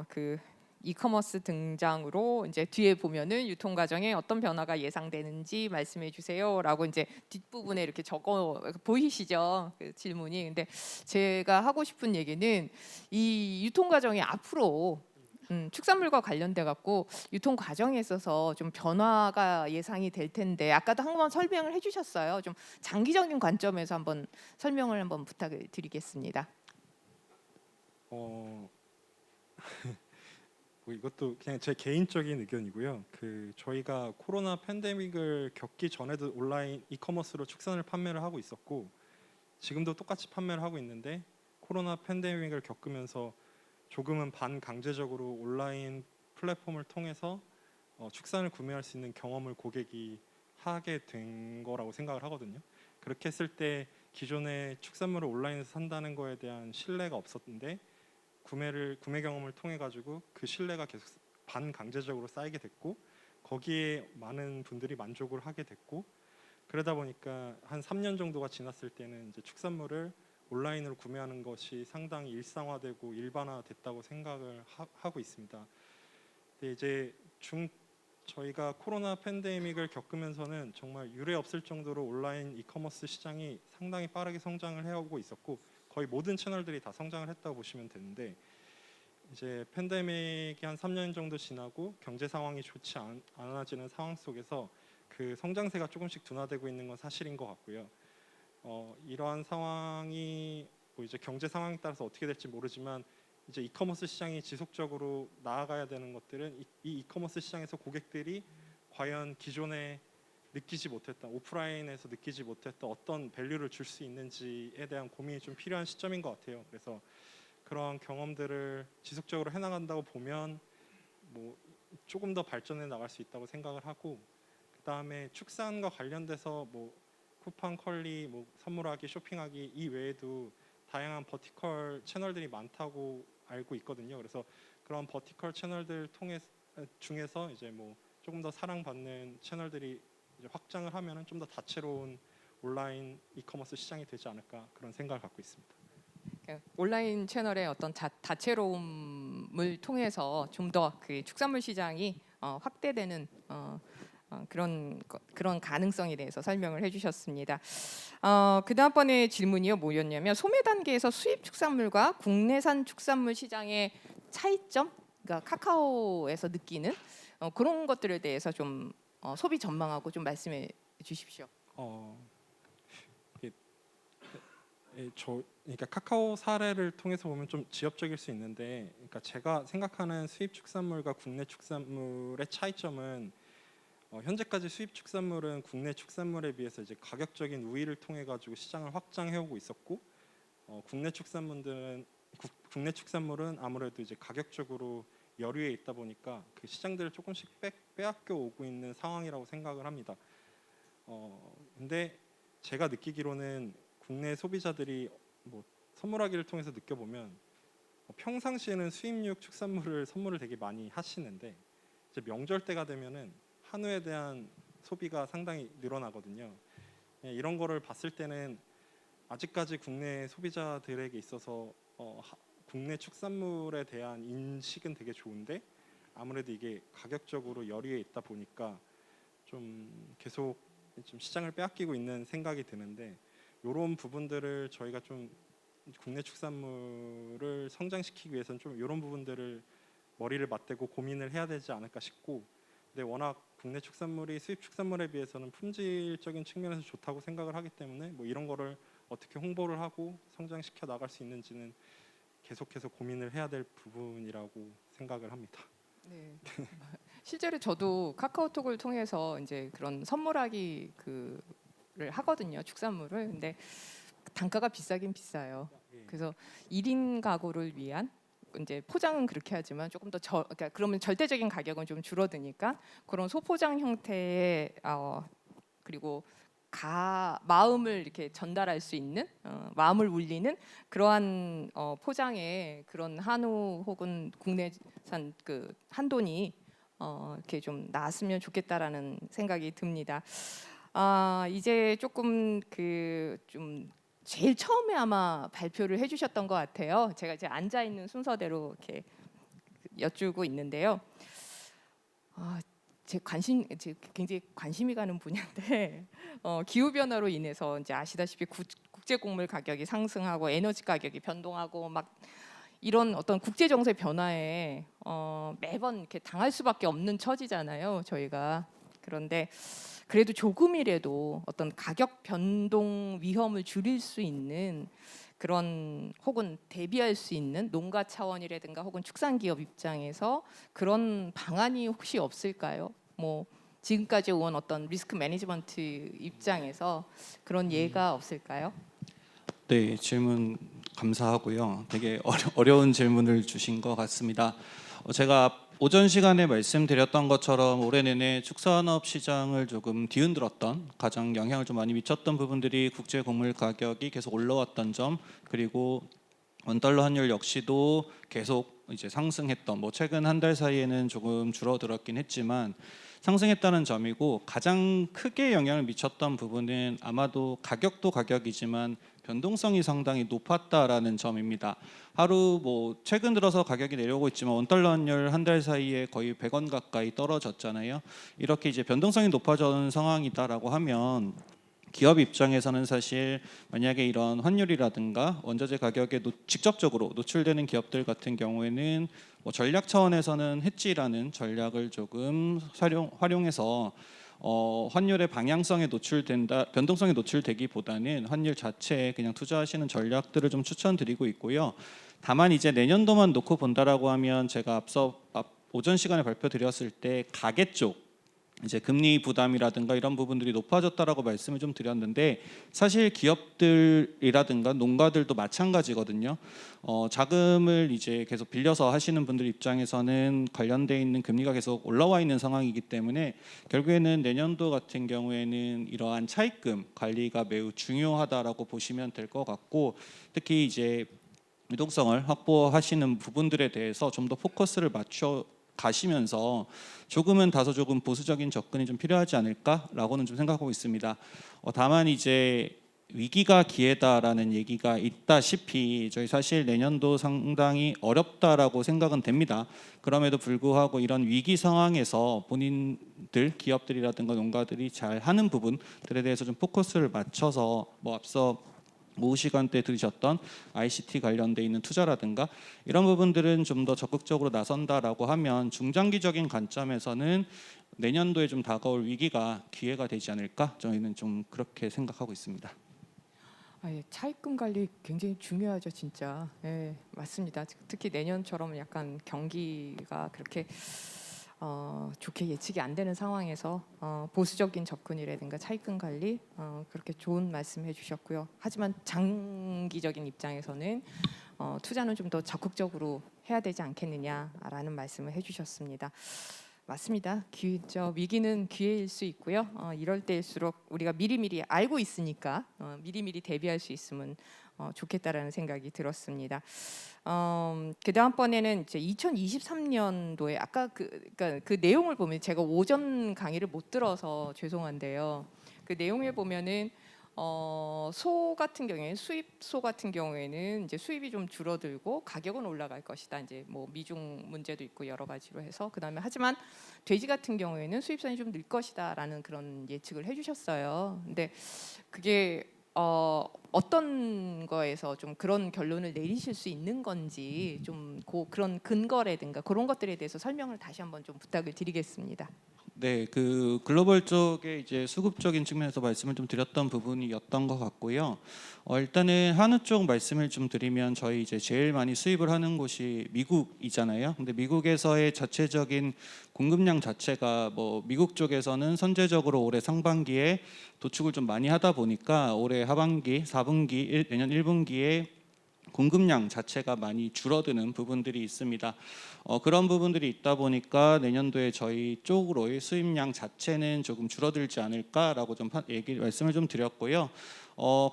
그 이커머스 등장으로 이제 뒤에 보면은 유통 과정에 어떤 변화가 예상되는지 말씀해 주세요라고 이제 뒷부분에 이렇게 적어 보이시죠? 그 질문이. 근데 제가 하고 싶은 얘기는 이 유통 과정이 앞으로 축산물과 관련돼 갖고 유통 과정에 있어서 좀 변화가 예상이 될 텐데 아까도 한번 설명을 해주셨어요. 좀 장기적인 관점에서 한번 설명을 한번 부탁을 드리겠습니다. 뭐 이것도 그냥 제 개인적인 의견이고요. 그 저희가 코로나 팬데믹을 겪기 전에도 온라인 이커머스로 축산을 판매를 하고 있었고 지금도 똑같이 판매를 하고 있는데 코로나 팬데믹을 겪으면서 조금은 반강제적으로 온라인 플랫폼을 통해서 축산을 구매할 수 있는 경험을 고객이 하게 된 거라고 생각을 하거든요. 그렇게 했을 때 기존에 축산물을 온라인에서 산다는 거에 대한 신뢰가 없었는데 구매 경험을 통해 가지고 그 신뢰가 계속 반강제적으로 쌓이게 됐고 거기에 많은 분들이 만족을 하게 됐고 그러다 보니까 한 3년 정도가 지났을 때는 이제 축산물을 온라인으로 구매하는 것이 상당히 일상화되고 일반화됐다고 생각을 하고 있습니다. 근데 이제 저희가 코로나 팬데믹을 겪으면서는 정말 유례 없을 정도로 온라인 이커머스 시장이 상당히 빠르게 성장을 해오고 있었고 거의 모든 채널들이 다 성장을 했다고 보시면 되는데 이제 팬데믹이 한 3년 정도 지나고 경제 상황이 좋지 않아지는 상황 속에서 그 성장세가 조금씩 둔화되고 있는 건 사실인 것 같고요. 이러한 상황이 뭐 이제 경제 상황에 따라서 어떻게 될지 모르지만 이제 이커머스 시장이 지속적으로 나아가야 되는 것들은 이 이커머스 시장에서 고객들이 과연 기존에 느끼지 못했던 오프라인에서 느끼지 못했던 어떤 밸류를 줄 수 있는지에 대한 고민이 좀 필요한 시점인 것 같아요. 그래서 그런 경험들을 지속적으로 해나간다고 보면 뭐 조금 더 발전해 나갈 수 있다고 생각을 하고 그 다음에 축산과 관련돼서 뭐 쿠팡, 컬리, 뭐 선물하기, 쇼핑하기 이 외에도 다양한 버티컬 채널들이 많다고 알고 있거든요. 그래서 그런 버티컬 채널들 중에서 이제 뭐 조금 더 사랑받는 채널들이 이제 확장을 하면은 좀 더 다채로운 온라인 이커머스 시장이 되지 않을까 그런 생각을 갖고 있습니다. 온라인 채널의 어떤 다채로움을 통해서 좀 더 그 축산물 시장이 확대되는 그런 가능성에 대해서 설명을 해주셨습니다. 그 다음번에 질문이요 뭐였냐면 소매 단계에서 수입 축산물과 국내산 축산물 시장의 차이점, 그러니까 카카오에서 느끼는 그런 것들에 대해서 좀 소비 전망하고 좀 말씀해 주십시오. 그러니까 카카오 사례를 통해서 보면 좀 지엽적일 수 있는데, 그러니까 제가 생각하는 수입 축산물과 국내 축산물의 차이점은 현재까지 수입 축산물은 국내 축산물에 비해서 이제 가격적인 우위를 통해 가지고 시장을 확장해 오고 있었고, 국내 축산물은 아무래도 이제 가격적으로 여류에 있다 보니까 그 시장들을 조금씩 빼앗겨 오고 있는 상황이라고 생각을 합니다. 근데 제가 느끼기로는 국내 소비자들이 뭐 선물하기를 통해서 느껴보면 평상시에는 수입육 축산물을 선물을 되게 많이 하시는데 이제 명절 때가 되면은 한우에 대한 소비가 상당히 늘어나거든요. 이런 거를 봤을 때는 아직까지 국내 소비자들에게 있어서 국내 축산물에 대한 인식은 되게 좋은데 아무래도 이게 가격적으로 열의에 있다 보니까 좀 계속 좀 시장을 빼앗기고 있는 생각이 드는데 이런 부분들을 저희가 좀 국내 축산물을 성장시키기 위해서는 좀 이런 부분들을 머리를 맞대고 고민을 해야 되지 않을까 싶고, 근데 워낙 국내 축산물이 수입 축산물에 비해서는 품질적인 측면에서 좋다고 생각을 하기 때문에 뭐 이런 거를 어떻게 홍보를 하고 성장시켜 나갈 수 있는지는 계속해서 고민을 해야 될 부분이라고 생각을 합니다. 네. 실제로 저도 카카오톡을 통해서 이제 그런 선물하기 그를 하거든요. 축산물을. 근데 단가가 비싸긴 비싸요. 그래서 1인 가구를 위한 이제 포장은 그렇게 하지만 조금 더 그러니까 그러면 절대적인 가격은 좀 줄어드니까 그런 소포장 형태의 그리고 마음을 이렇게 전달할 수 있는 마음을 울리는 그러한 포장의 그런 한우 혹은 국내산 그 한돈이 이렇게 좀 나왔으면 좋겠다라는 생각이 듭니다. 이제 조금 좀 제일 처음에 아마 발표를 해주셨던 것 같아요. 제가 이제 앉아 있는 순서대로 이렇게 여쭈고 있는데요. 제 굉장히 관심이 가는 분야인데 기후 변화로 인해서 이제 아시다시피 국제 곡물 가격이 상승하고 에너지 가격이 변동하고 막 이런 어떤 국제 정세 변화에 매번 이렇게 당할 수밖에 없는 처지잖아요, 저희가. 그런데 그래도 조금이라도 어떤 가격 변동 위험을 줄일 수 있는 그런 혹은 대비할 수 있는 농가 차원이라든가 혹은 축산기업 입장에서 그런 방안이 혹시 없을까요? 뭐 지금까지 온 어떤 리스크 매니지먼트 입장에서 그런 예가 없을까요? 네, 질문 감사하고요. 되게 어려운 질문을 주신 것 같습니다. 제가 오전 시간에 말씀드렸던 것처럼 올해 내내 축산업 시장을 조금 뒤흔들었던 가장 영향을 좀 많이 미쳤던 부분들이 국제 곡물 가격이 계속 올라왔던 점, 그리고 원달러 환율 역시도 계속 이제 상승했던, 뭐 최근 한 달 사이에는 조금 줄어들었긴 했지만 상승했다는 점이고, 가장 크게 영향을 미쳤던 부분은 아마도 가격도 가격이지만 변동성이 상당히 높았다라는 점입니다. 하루 뭐 최근 들어서 가격이 내려오고 있지만 원달러 환율 한 달 사이에 거의 100원 가까이 떨어졌잖아요. 이렇게 이제 변동성이 높아지는 상황이다라고 하면 기업 입장에서는 사실 만약에 이런 환율이라든가 원자재 가격에 직접적으로 노출되는 기업들 같은 경우에는 뭐 전략 차원에서는 헤지라는 전략을 조금 활용해서 환율의 방향성에 변동성에 노출되기보다는 환율 자체에 그냥 투자하시는 전략들을 좀 추천드리고 있고요. 다만 이제 내년도만 놓고 본다라고 하면 제가 앞서 오전 시간에 발표드렸을 때 가계 쪽 이제 금리 부담이라든가 이런 부분들이 높아졌다라고 말씀을 좀 드렸는데, 사실 기업들이라든가 농가들도 마찬가지거든요. 자금을 이제 계속 빌려서 하시는 분들 입장에서는 관련돼 있는 금리가 계속 올라와 있는 상황이기 때문에 결국에는 내년도 같은 경우에는 이러한 차입금 관리가 매우 중요하다라고 보시면 될 것 같고, 특히 이제 유동성을 확보하시는 부분들에 대해서 좀 더 포커스를 맞춰 가시면서 조금 보수적인 접근이 좀 필요하지 않을까라고는 좀 생각하고 있습니다. 다만 이제 위기가 기회다라는 얘기가 있다시피 저희 사실 내년도 상당히 어렵다라고 생각은 됩니다. 그럼에도 불구하고 이런 위기 상황에서 본인들 기업들이라든가 농가들이 잘 하는 부분들에 대해서 좀 포커스를 맞춰서 뭐 앞서 오후 시간대 들으셨던 ICT 관련돼 있는 투자라든가 이런 부분들은 좀 더 적극적으로 나선다라고 하면 중장기적인 관점에서는 내년도에 좀 다가올 위기가 기회가 되지 않을까, 저희는 좀 그렇게 생각하고 있습니다. 차입금 관리 굉장히 중요하죠, 진짜. 예, 맞습니다. 특히 내년처럼 약간 경기가 그렇게 좋게 예측이 안 되는 상황에서 보수적인 접근이라든가 차입금 관리 그렇게 좋은 말씀해 주셨고요. 하지만 장기적인 입장에서는 투자는 좀 더 적극적으로 해야 되지 않겠느냐라는 말씀을 해주셨습니다. 맞습니다. 위기는 기회일 수 있고요. 이럴 때일수록 우리가 미리미리 알고 있으니까 미리미리 대비할 수 있으면 좋겠다라는 생각이 들었습니다. 그 다음번에는 이제 2023년도에 아까 그러니까 그 내용을 보면 제가 오전 강의를 못 들어서 죄송한데요. 그 내용에 보면은 소 같은 경우에 수입소 같은 경우에는 이제 수입이 좀 줄어들고 가격은 올라갈 것이다. 이제 뭐 미중 문제도 있고 여러 가지로 해서 그다음에 하지만 돼지 같은 경우에는 수입선이 좀 늘 것이다라는 그런 예측을 해주셨어요. 근데 그게 어떤 거에서 좀 그런 결론을 내리실 수 있는 건지 좀 그런 근거라든가 그런 것들에 대해서 설명을 다시 한번 좀 부탁을 드리겠습니다. 네, 그 글로벌 쪽에 이제 수급적인 측면에서 말씀을 좀 드렸던 부분이었던 것 같고요. 일단은 한우 쪽 말씀을 좀 드리면 저희 이제 제일 많이 수입을 하는 곳이 미국이잖아요. 근데 미국에서의 자체적인 공급량 자체가 뭐 미국 쪽에서는 선제적으로 올해 상반기에 도축을 좀 많이 하다 보니까 올해 하반기, 4분기, 내년 1분기에 공급량 자체가 많이 줄어드는 부분들이 있습니다. 그런 부분들이 있다 보니까 내년도에 저희 쪽으로의 수입량 자체는 조금 줄어들지 않을까라고 좀 말씀을 좀 드렸고요.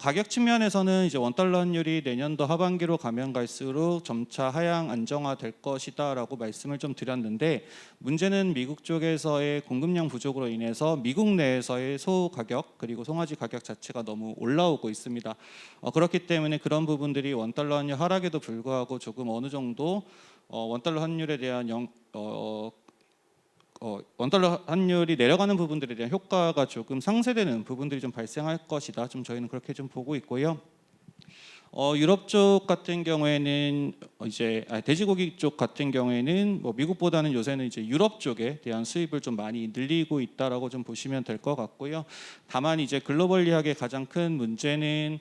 가격 측면에서는 이제 원달러 환율이 내년도 하반기로 가면 갈수록 점차 하향 안정화될 것이다라고 말씀을 좀 드렸는데 문제는 미국 쪽에서의 공급량 부족으로 인해서 미국 내에서의 소 가격 그리고 송아지 가격 자체가 너무 올라오고 있습니다. 그렇기 때문에 그런 부분들이 원달러 환율 하락에도 불구하고 조금 어느 정도 원달러 환율에 대한 원달러 환율이 내려가는 부분들에 대한 효과가 조금 상쇄되는 부분들이 좀 발생할 것이다. 좀 저희는 그렇게 좀 보고 있고요. 유럽 쪽 같은 경우에는 돼지고기 쪽 같은 경우에는 뭐 미국보다는 요새는 이제 유럽 쪽에 대한 수입을 좀 많이 늘리고 있다라고 좀 보시면 될 것 같고요. 다만 이제 글로벌리하게 가장 큰 문제는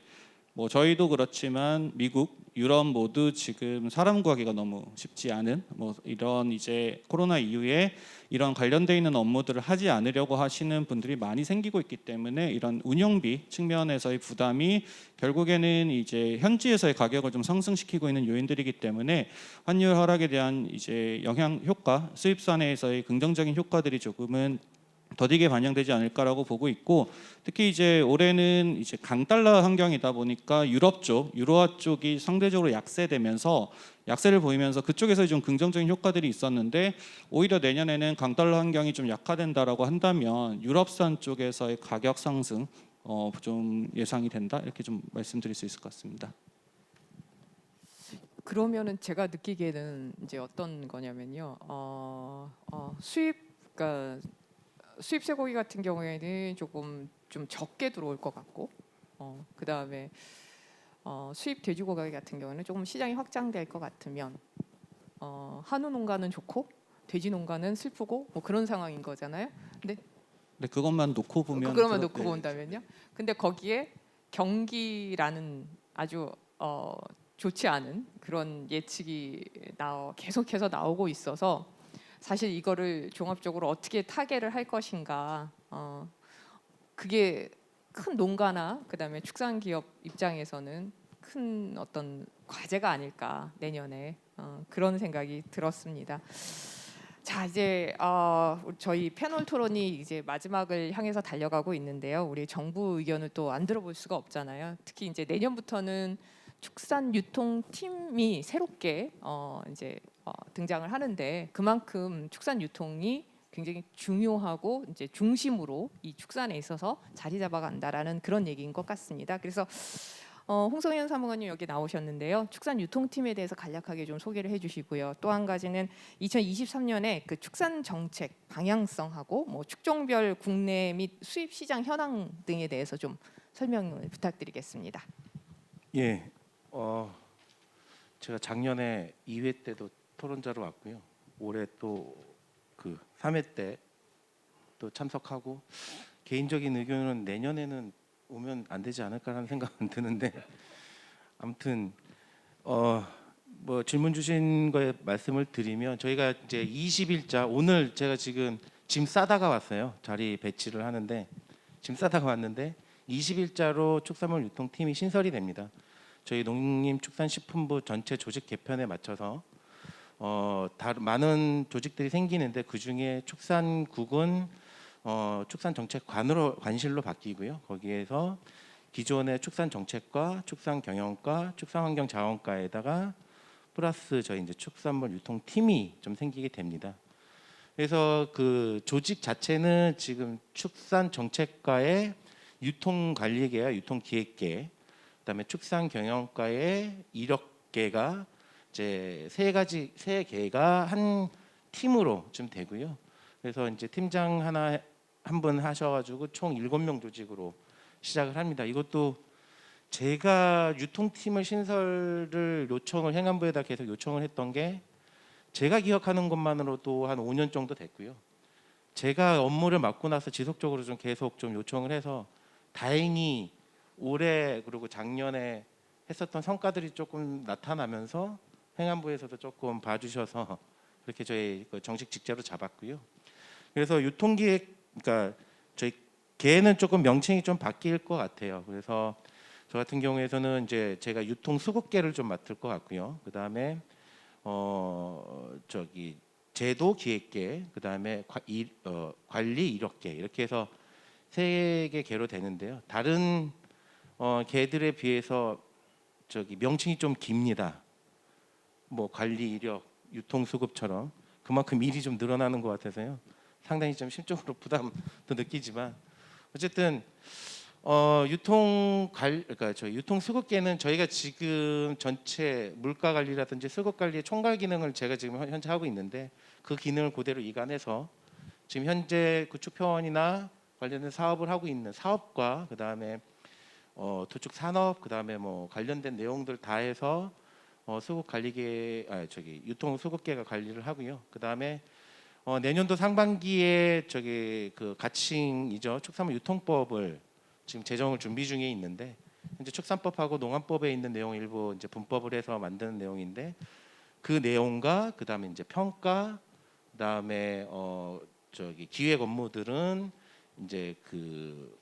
뭐 저희도 그렇지만 미국, 유럽 모두 지금 사람 구하기가 너무 쉽지 않은 뭐 이런 이제 코로나 이후에 이런 관련돼 있는 업무들을 하지 않으려고 하시는 분들이 많이 생기고 있기 때문에 이런 운영비 측면에서의 부담이 결국에는 이제 현지에서의 가격을 좀 상승시키고 있는 요인들이기 때문에 환율 하락에 대한 이제 영향 효과, 수입산에서의 긍정적인 효과들이 조금은 더디게 반영되지 않을까라고 보고 있고 특히 이제 올해는 이제 강달러 환경이다 보니까 유럽 쪽, 유로화 쪽이 상대적으로 약세되면서 약세를 보이면서 그쪽에서 좀 긍정적인 효과들이 있었는데 오히려 내년에는 강달러 환경이 좀 약화된다라고 한다면 유럽산 쪽에서의 가격 상승 좀 예상이 된다 이렇게 좀 말씀드릴 수 있을 것 같습니다. 그러면은 제가 느끼기에는 이제 어떤 거냐면요. 그러니까 수입 쇠고기 같은 경우에는 조금 좀 적게 들어올 것 같고, 그 다음에 수입 돼지고기 같은 경우는 조금 시장이 확장될 것 같으면 한우 농가는 좋고 돼지 농가는 슬프고 뭐 그런 상황인 거잖아요. 근데 네, 그것만 놓고 보면 그것만 놓고 본다면요. 근데 거기에 경기라는 아주 좋지 않은 그런 예측이 계속해서 나오고 있어서 사실 이거를 종합적으로 어떻게 타개를 할 것인가 그게 큰 농가나 그다음에 축산기업 입장에서는 큰 어떤 과제가 아닐까 내년에 그런 생각이 들었습니다. 자 이제 저희 패널 토론이 이제 마지막을 향해서 달려가고 있는데요. 우리 정부 의견을 또 안 들어볼 수가 없잖아요. 특히 이제 내년부터는 축산유통팀이 새롭게 이제 등장을 하는데 그만큼 축산 유통이 굉장히 중요하고 이제 중심으로 이 축산에 있어서 자리 잡아간다라는 그런 얘기인 것 같습니다. 그래서 홍성현 사무관님 여기 나오셨는데요. 축산 유통팀에 대해서 간략하게 좀 소개를 해주시고요. 또 한 가지는 2023년에 그 축산 정책 방향성하고 뭐 축종별 국내 및 수입 시장 현황 등에 대해서 좀 설명을 부탁드리겠습니다. 예, 제가 작년에 2회 때도 토론자로 왔고요. 올해 또 그 3회 때 또 참석하고 개인적인 의견은 내년에는 오면 안 되지 않을까라는 생각은 드는데 아무튼 뭐 질문 주신 거에 말씀을 드리면 저희가 이제 20일자 오늘 제가 지금 짐 싸다가 왔어요. 자리 배치를 하는데 짐 싸다가 왔는데 20일자로 축산물 유통팀이 신설이 됩니다. 저희 농림축산식품부 전체 조직 개편에 맞춰서 많은 조직들이 생기는데 그 중에 축산국은 축산정책관으로 관실로 바뀌고요. 거기에서 기존의 축산정책과 축산경영과 축산환경자원과에다가 플러스 저희 이제 축산물 유통팀이 좀 생기게 됩니다. 그래서 그 조직 자체는 지금 축산정책과의 유통관리계와 유통기획계 그다음에 축산경영과의 이력계가 이제 세 개가 한 팀으로 좀 되고요. 그래서 이제 팀장 한 분 하셔가지고 총 7명 조직으로 시작을 합니다. 이것도 제가 유통팀을 신설을 요청을 행안부에다 계속 요청을 했던 게 제가 기억하는 것만으로도 한 5년 정도 됐고요. 제가 업무를 맡고 나서 지속적으로 좀 계속 좀 요청을 해서 다행히 올해 그리고 작년에 했었던 성과들이 조금 나타나면서 행안부에서도 조금 봐주셔서 그렇게 저희 그 정식 직제로 잡았고요. 그래서 유통기획, 그러니까 저희 개는 조금 명칭이 좀 바뀔 것 같아요. 그래서 저 같은 경우에서는 이제 제가 유통 수급계를 좀 맡을 것 같고요. 그 다음에 저기 제도 기획계, 그 다음에 관리 이력계 이렇게 해서 세 개 개로 되는데요. 다른 개들에 비해서 저기 명칭이 좀 깁니다. 뭐 관리 이력, 유통 수급처럼 그만큼 일이 좀 늘어나는 것 같아서요. 상당히 좀 심적으로 부담도 느끼지만 어쨌든 그러니까 저희 유통 수급계는 저희가 지금 전체 물가 관리라든지 수급 관리의 총괄 기능을 제가 지금 현재 하고 있는데 그 기능을 그대로 이관해서 지금 현재 구축표원이나 관련된 사업을 하고 있는 사업과 그 다음에 도축 산업 그 다음에 뭐 관련된 내용들 다 해서 수급 관리계 유통 수급계가 관리를 하고요. 그 다음에 내년도 상반기에 저기 그 가칭이죠. 축산물 유통법을 지금 제정을 준비 중에 있는데 현재 축산법하고 농안법에 있는 내용 일부 이제 분법을 해서 만드는 내용인데 그 내용과 그 다음에 이제 평가 그 다음에 저기 기획 업무들은 이제 그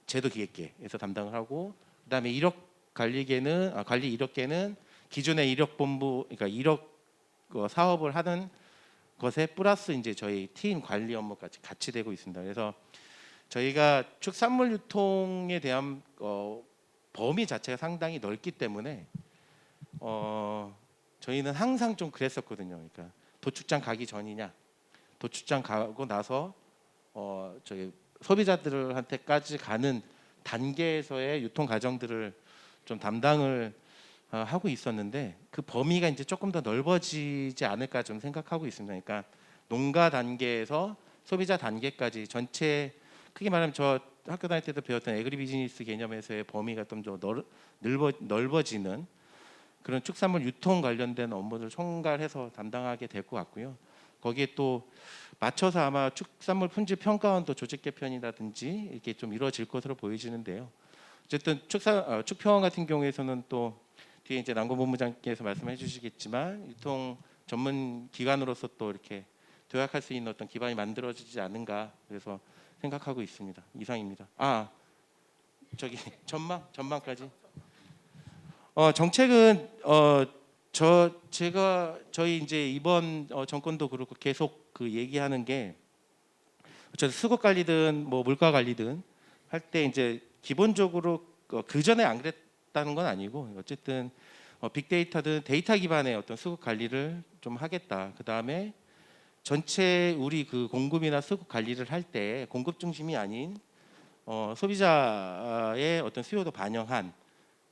제도 기획계에서 담당을 하고 그 다음에 이력 관리계는 관리 이력계는 기존의 이력 본부 그러니까 이력 사업을 하는 것에 플러스 이제 저희 팀 관리 업무까지 같이 되고 있습니다. 그래서 저희가 축산물 유통에 대한 범위 자체가 상당히 넓기 때문에 저희는 항상 좀 그랬었거든요. 그러니까 도축장 가기 전이냐, 도축장 가고 나서 저희 소비자들한테까지 가는 단계에서의 유통 과정들을 좀 담당을 하고 있었는데 그 범위가 이제 조금 더 넓어지지 않을까 좀 생각하고 있습니다. 그러니까 농가 단계에서 소비자 단계까지 전체 크게 말하면 저 학교 다닐 때도 배웠던 애그리비즈니스 개념에서의 범위가 좀 더 넓어지는 그런 축산물 유통 관련된 업무를 총괄해서 담당하게 될 것 같고요. 거기에 또 맞춰서 아마 축산물 품질 평가원도 조직 개편이라든지 이렇게 좀 이루어질 것으로 보여지는데요. 어쨌든 축평원 같은 경우에서는 또 뒤에 이제 남궁본부장께서 말씀해 주시겠지만 유통 전문 기관으로서 또 이렇게 도약할 수 있는 어떤 기반이 만들어지지 않은가 그래서 생각하고 있습니다. 이상입니다. 저기 전망까지. 정책은 저희 이제 이번 정권도 그렇고 계속 그 얘기하는 게 어쨌든 수급 관리든 뭐 물가 관리든 할 때 이제 기본적으로 그 전에 안 그랬다는 건 아니고 어쨌든 빅데이터든 데이터 기반의 어떤 수급 관리를 좀 하겠다. 그 다음에 전체 우리 그 공급이나 수급 관리를 할 때 공급 중심이 아닌 소비자의 어떤 수요도 반영한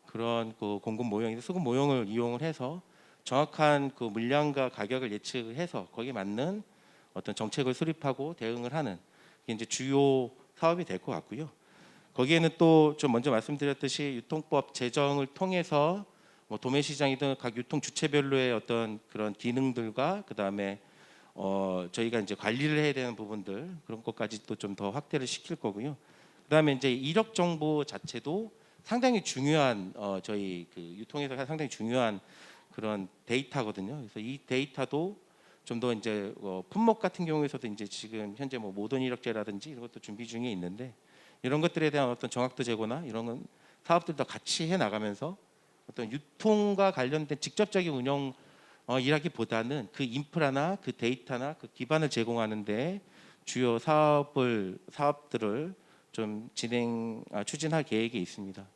그런 그 공급 모형이나 수급 모형을 이용을 해서 정확한 그 물량과 가격을 예측해서 거기에 맞는 어떤 정책을 수립하고 대응을 하는 게 이제 주요 사업이 될 것 같고요. 거기에는 또 좀 먼저 말씀드렸듯이 유통법 제정을 통해서 뭐 도매 시장이든 각 유통 주체별로의 어떤 그런 기능들과 그 다음에 저희가 이제 관리를 해야 되는 부분들 그런 것까지 또 좀 더 확대를 시킬 거고요. 그 다음에 이제 이력 정보 자체도 상당히 중요한 저희 그 유통에서 상당히 중요한 그런 데이터거든요. 그래서 이 데이터도 좀 더 이제 품목 같은 경우에서도 이제 지금 현재 뭐 모던 이력제라든지 이런 것도 준비 중에 있는데 이런 것들에 대한 어떤 정확도 제고나 이런 사업들도 같이 해 나가면서 어떤 유통과 관련된 직접적인 운영 이라기보다는 그 인프라나 그 데이터나 그 기반을 제공하는데 주요 사업들을 좀 추진할 계획이 있습니다.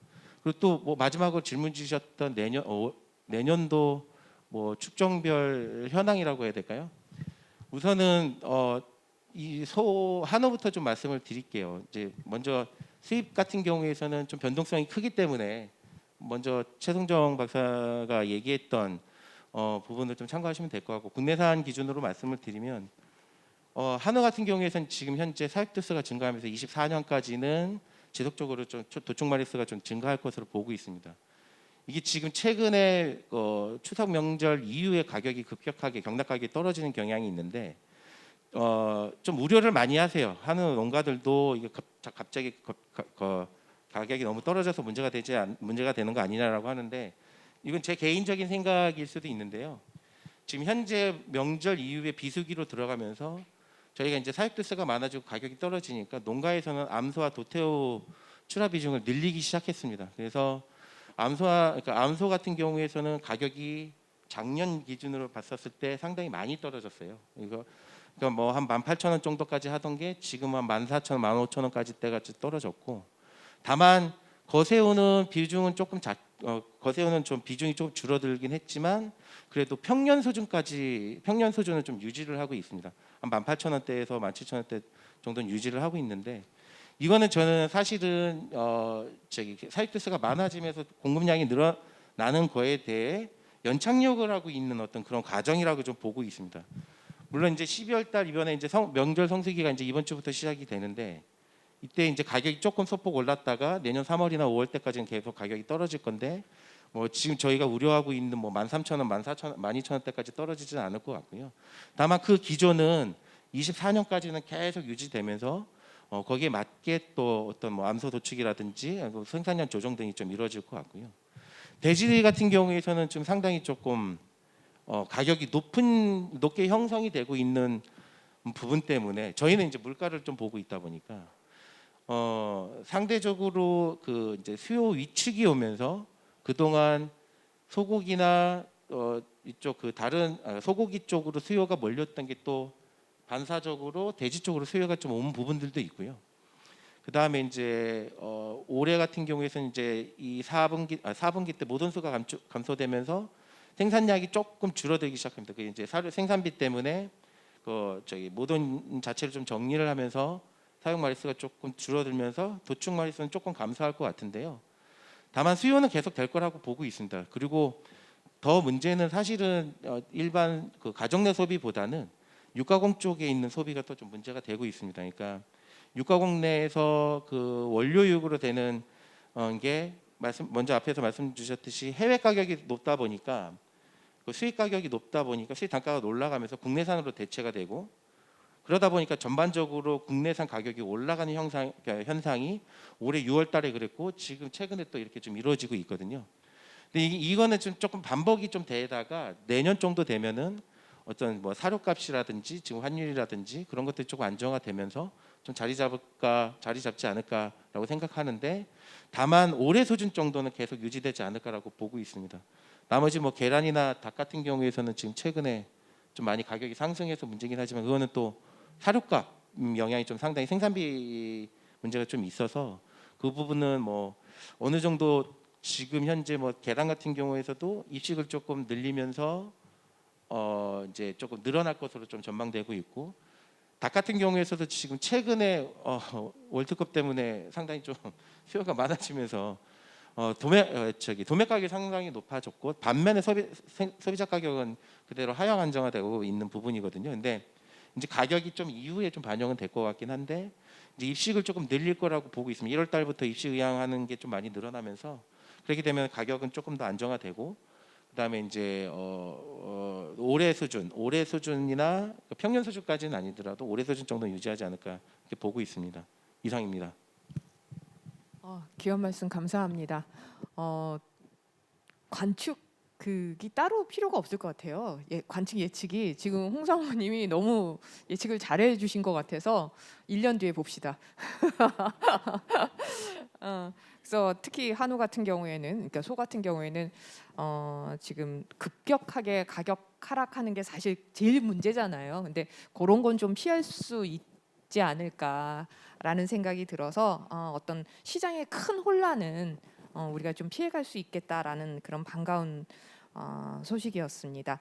그리고 또 뭐 마지막으로 질문 주셨던 내년도 뭐 축정별 현황이라고 해야 될까요? 우선은 이 한우부터 좀 말씀을 드릴게요. 이제 먼저 수입 같은 경우에서는 좀 변동성이 크기 때문에 먼저 최승정 박사가 얘기했던 부분을 좀 참고하시면 될 것 같고 국내산 기준으로 말씀을 드리면 한우 같은 경우에는 지금 현재 사육두수가 증가하면서 24년까지는 지속적으로 좀 도축 마리수가 좀 증가할 것으로 보고 있습니다. 이게 지금 최근에 추석 명절 이후에 가격이 급격하게 경락 가격이 떨어지는 경향이 있는데 좀 우려를 많이 하는 농가들도 이게 갑자기 가격이 너무 떨어져서 문제가 되는 거 아니냐라고 하는데, 이건 제 개인적인 생각일 수도 있는데요. 지금 현재 명절 이후에 비수기로 들어가면서 저희가 이제 사육대수가 많아지고 가격이 떨어지니까 농가에서는 암소와 도태우 출하 비중을 늘리기 시작했습니다. 그래서 암소 같은 경우에서는 가격이 작년 기준으로 봤었을 때 상당히 많이 떨어졌어요. 그러니까 뭐 한 18,000원 정도까지 하던 게 지금 한 14,000원, 15,000원까지 때까지 떨어졌고, 다만 거새우는 비중은 거새우는 좀 비중이 좀 줄어들긴 했지만 그래도 평년 수준은 좀 유지를 하고 있습니다. 한 18,000원대에서 17,000원대 정도는 유지를 하고 있는데, 이거는 저는 사실은 사육대수가 많아지면서 공급량이 늘어나는 거에 대해 연착륙을 하고 있는 어떤 그런 과정이라고 좀 보고 있습니다. 물론 이제 12월 달 이번에 이제 명절 성수기가 이제 이번 주부터 시작이 되는데, 이때 이제 가격이 조금 소폭 올랐다가 내년 3월이나 5월 때까지는 계속 가격이 떨어질 건데, 뭐 지금 저희가 우려하고 있는 뭐 13,000원, 14,000원, 12,000원대까지 떨어지지는 않을 것 같고요. 다만 그 기조는 24년까지는 계속 유지되면서 거기에 맞게 또 어떤 뭐 암소 도축이라든지 생산량 조정 등이 좀 이루어질 것 같고요. 돼지 같은 경우에서는 좀 상당히 조금 가격이 높게 형성이 되고 있는 부분 때문에 저희는 이제 물가를 좀 보고 있다 보니까 상대적으로 그 이제 수요 위축이 오면서 그동안 소고기나 이쪽 그 다른 소고기 쪽으로 수요가 몰렸던 게 또 반사적으로 돼지 쪽으로 수요가 좀 온 부분들도 있고요. 그 다음에 이제 올해 같은 경우에는 이제 이 4분기 때 모돈수가 감소되면서 생산량이 조금 줄어들기 시작합니다. 그 이제 생산비 때문에 모돈 자체를 좀 정리를 하면서 사육 마리수가 조금 줄어들면서 도축 마리수는 조금 감소할 것 같은데요. 다만 수요는 계속 될 거라고 보고 있습니다. 그리고 더 문제는 사실은 일반 그 가정 내 소비보다는 육가공 쪽에 있는 소비가 또 좀 문제가 되고 있습니다. 그러니까 육가공 내에서 그 원료육으로 되는 게 먼저 앞에서 말씀 주셨듯이 해외 가격이 높다 보니까 그 수입 가격이 높다 보니까 수입 단가가 올라가면서 국내산으로 대체가 되고, 그러다 보니까 전반적으로 국내산 가격이 올라가는 현상이 올해 6월 달에 그랬고 지금 최근에 또 이렇게 좀 이루어지고 있거든요. 근데 이거는 좀 조금 반복이 좀 되다가 내년 정도 되면은 어떤 뭐 사료값이라든지 지금 환율이라든지 그런 것들이 조금 안정화되면서 좀 자리 잡지 않을까라고 생각하는데, 다만 올해 수준 정도는 계속 유지되지 않을까라고 보고 있습니다. 나머지 뭐 계란이나 닭 같은 경우에서는 지금 최근에 좀 많이 가격이 상승해서 문제긴 하지만 그거는 또 사료값 영향이 좀 상당히 생산비 문제가 좀 있어서 그 부분은 뭐 어느 정도 지금 현재 뭐 계란 같은 경우에서도 입식을 조금 늘리면서 이제 조금 늘어날 것으로 좀 전망되고 있고, 닭 같은 경우에서도 지금 최근에 월드컵 때문에 상당히 좀 수요가 많아지면서 도매 가격이 상당히 높아졌고 반면에 소비자 가격은 그대로 하향 안정화되고 있는 부분이거든요. 근데 이제 가격이 좀 이후에 좀 반영은 될 것 같긴 한데 이제 입식을 조금 늘릴 거라고 보고 있습니다. 1월 달부터 입식 의향하는 게 좀 많이 늘어나면서 그렇게 되면 가격은 조금 더 안정화되고, 그다음에 이제 올해 수준이나 평년 수준까지는 아니더라도 올해 수준 정도 유지하지 않을까 이렇게 보고 있습니다. 이상입니다. 귀한 말씀 감사합니다. 관측이 따로 필요가 없을 것 같아요. 관측 예측이 지금 홍 사모님이 너무 예측을 잘해 주신 것 같아서 1년 뒤에 봅시다. 그래서 특히 한우 같은 경우에는, 그러니까 소 같은 경우에는 지금 급격하게 가격 하락하는 게 사실 제일 문제잖아요. 근데 그런 건 좀 피할 수 있지 않을까라는 생각이 들어서 어떤 시장의 큰 혼란은 우리가 좀 피해갈 수 있겠다라는 그런 반가운 소식이었습니다.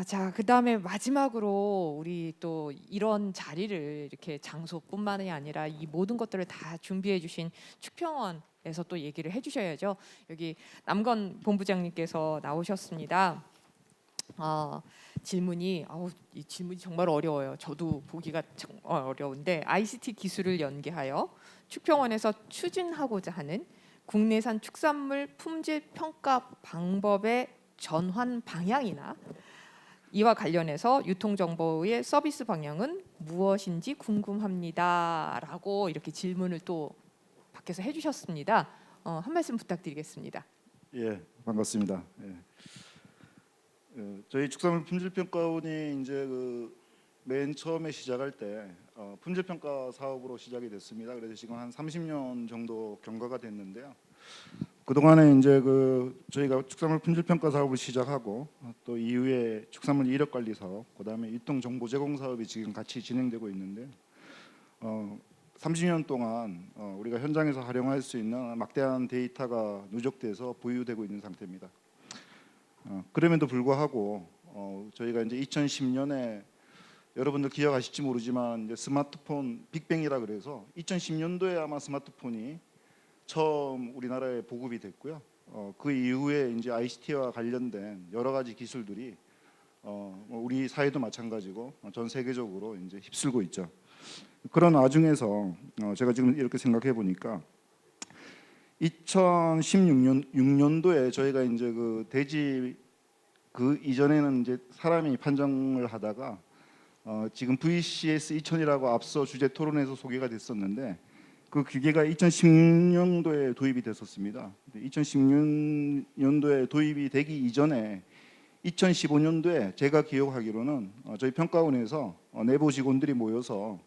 자, 그다음에 마지막으로 우리 또 이런 자리를 이렇게 장소뿐만이 아니라 이 모든 것들을 다 준비해 주신 축평원에서 또 얘기를 해 주셔야죠. 여기 남건 본부장님께서 나오셨습니다. 이 질문이 정말 어려워요. 저도 보기가 정말 어려운데, ICT 기술을 연계하여 축평원에서 추진하고자 하는 국내산 축산물 품질 평가 방법의 전환 방향이나 이와 관련해서 유통정보의 서비스 방향은 무엇인지 궁금합니다라고 이렇게 질문을 또 밖에서 해주셨습니다. 한 말씀 부탁드리겠습니다. 예, 반갑습니다. 예. 저희 축산물 품질평가원이 이제 맨 처음에 시작할 때 품질평가 사업으로 시작이 됐습니다. 그래서 지금 한 30년 정도 경과가 됐는데요. 그 동안에 이제 저희가 축산물 품질평가 사업을 시작하고 또 이후에 축산물 이력 관리 사업, 그다음에 유통 정보 제공 사업이 지금 같이 진행되고 있는데 30년 동안 우리가 현장에서 활용할 수 있는 막대한 데이터가 누적돼서 보유되고 있는 상태입니다. 그럼에도 불구하고 저희가 이제 2010년에 여러분들 기억하실지 모르지만 이제 스마트폰 빅뱅이라 그래서 2010년도에 아마 스마트폰이 처음 우리나라에 보급이 됐고요. 그 이후에 이제 ICT와 관련된 여러 가지 기술들이 우리 사회도 마찬가지고 전 세계적으로 이제 휩쓸고 있죠. 그런 와중에서 제가 지금 이렇게 생각해 보니까 2016년도에 저희가 이제 돼지 이전에는 이제 사람이 판정을 하다가 지금 VCS 2000이라고 앞서 주제 토론에서 소개가 됐었는데 그 기계가 2016년도에 도입이 됐었습니다. 2016년도에 도입이 되기 이전에 2015년도에 제가 기억하기로는 저희 평가원에서 내부 직원들이 모여서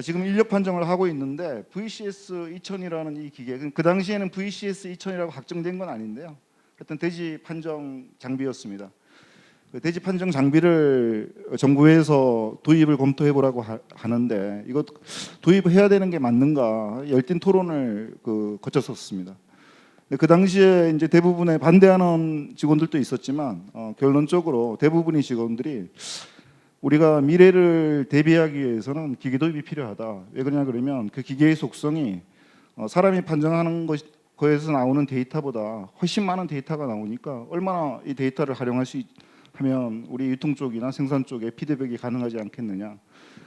지금 인력 판정을 하고 있는데 VCS 2000이라는 이 기계, 그 당시에는 VCS 2000이라고 확정된 건 아닌데요. 하여튼 돼지 판정 장비였습니다. 그 돼지 판정 장비를 정부에서 도입을 검토해 보라고 하는데 이거 도입해야 되는 게 맞는가 열띤 토론을 거쳤었습니다. 그 당시에 이제 대부분의 반대하는 직원들도 있었지만 결론적으로 대부분의 직원들이 우리가 미래를 대비하기 위해서는 기계 도입이 필요하다. 왜 그러냐 그러면 그 기계의 속성이 사람이 판정하는 거에서 나오는 데이터보다 훨씬 많은 데이터가 나오니까 얼마나 이 데이터를 활용할 수 하면 우리 유통 쪽이나 생산 쪽에 피드백이 가능하지 않겠느냐.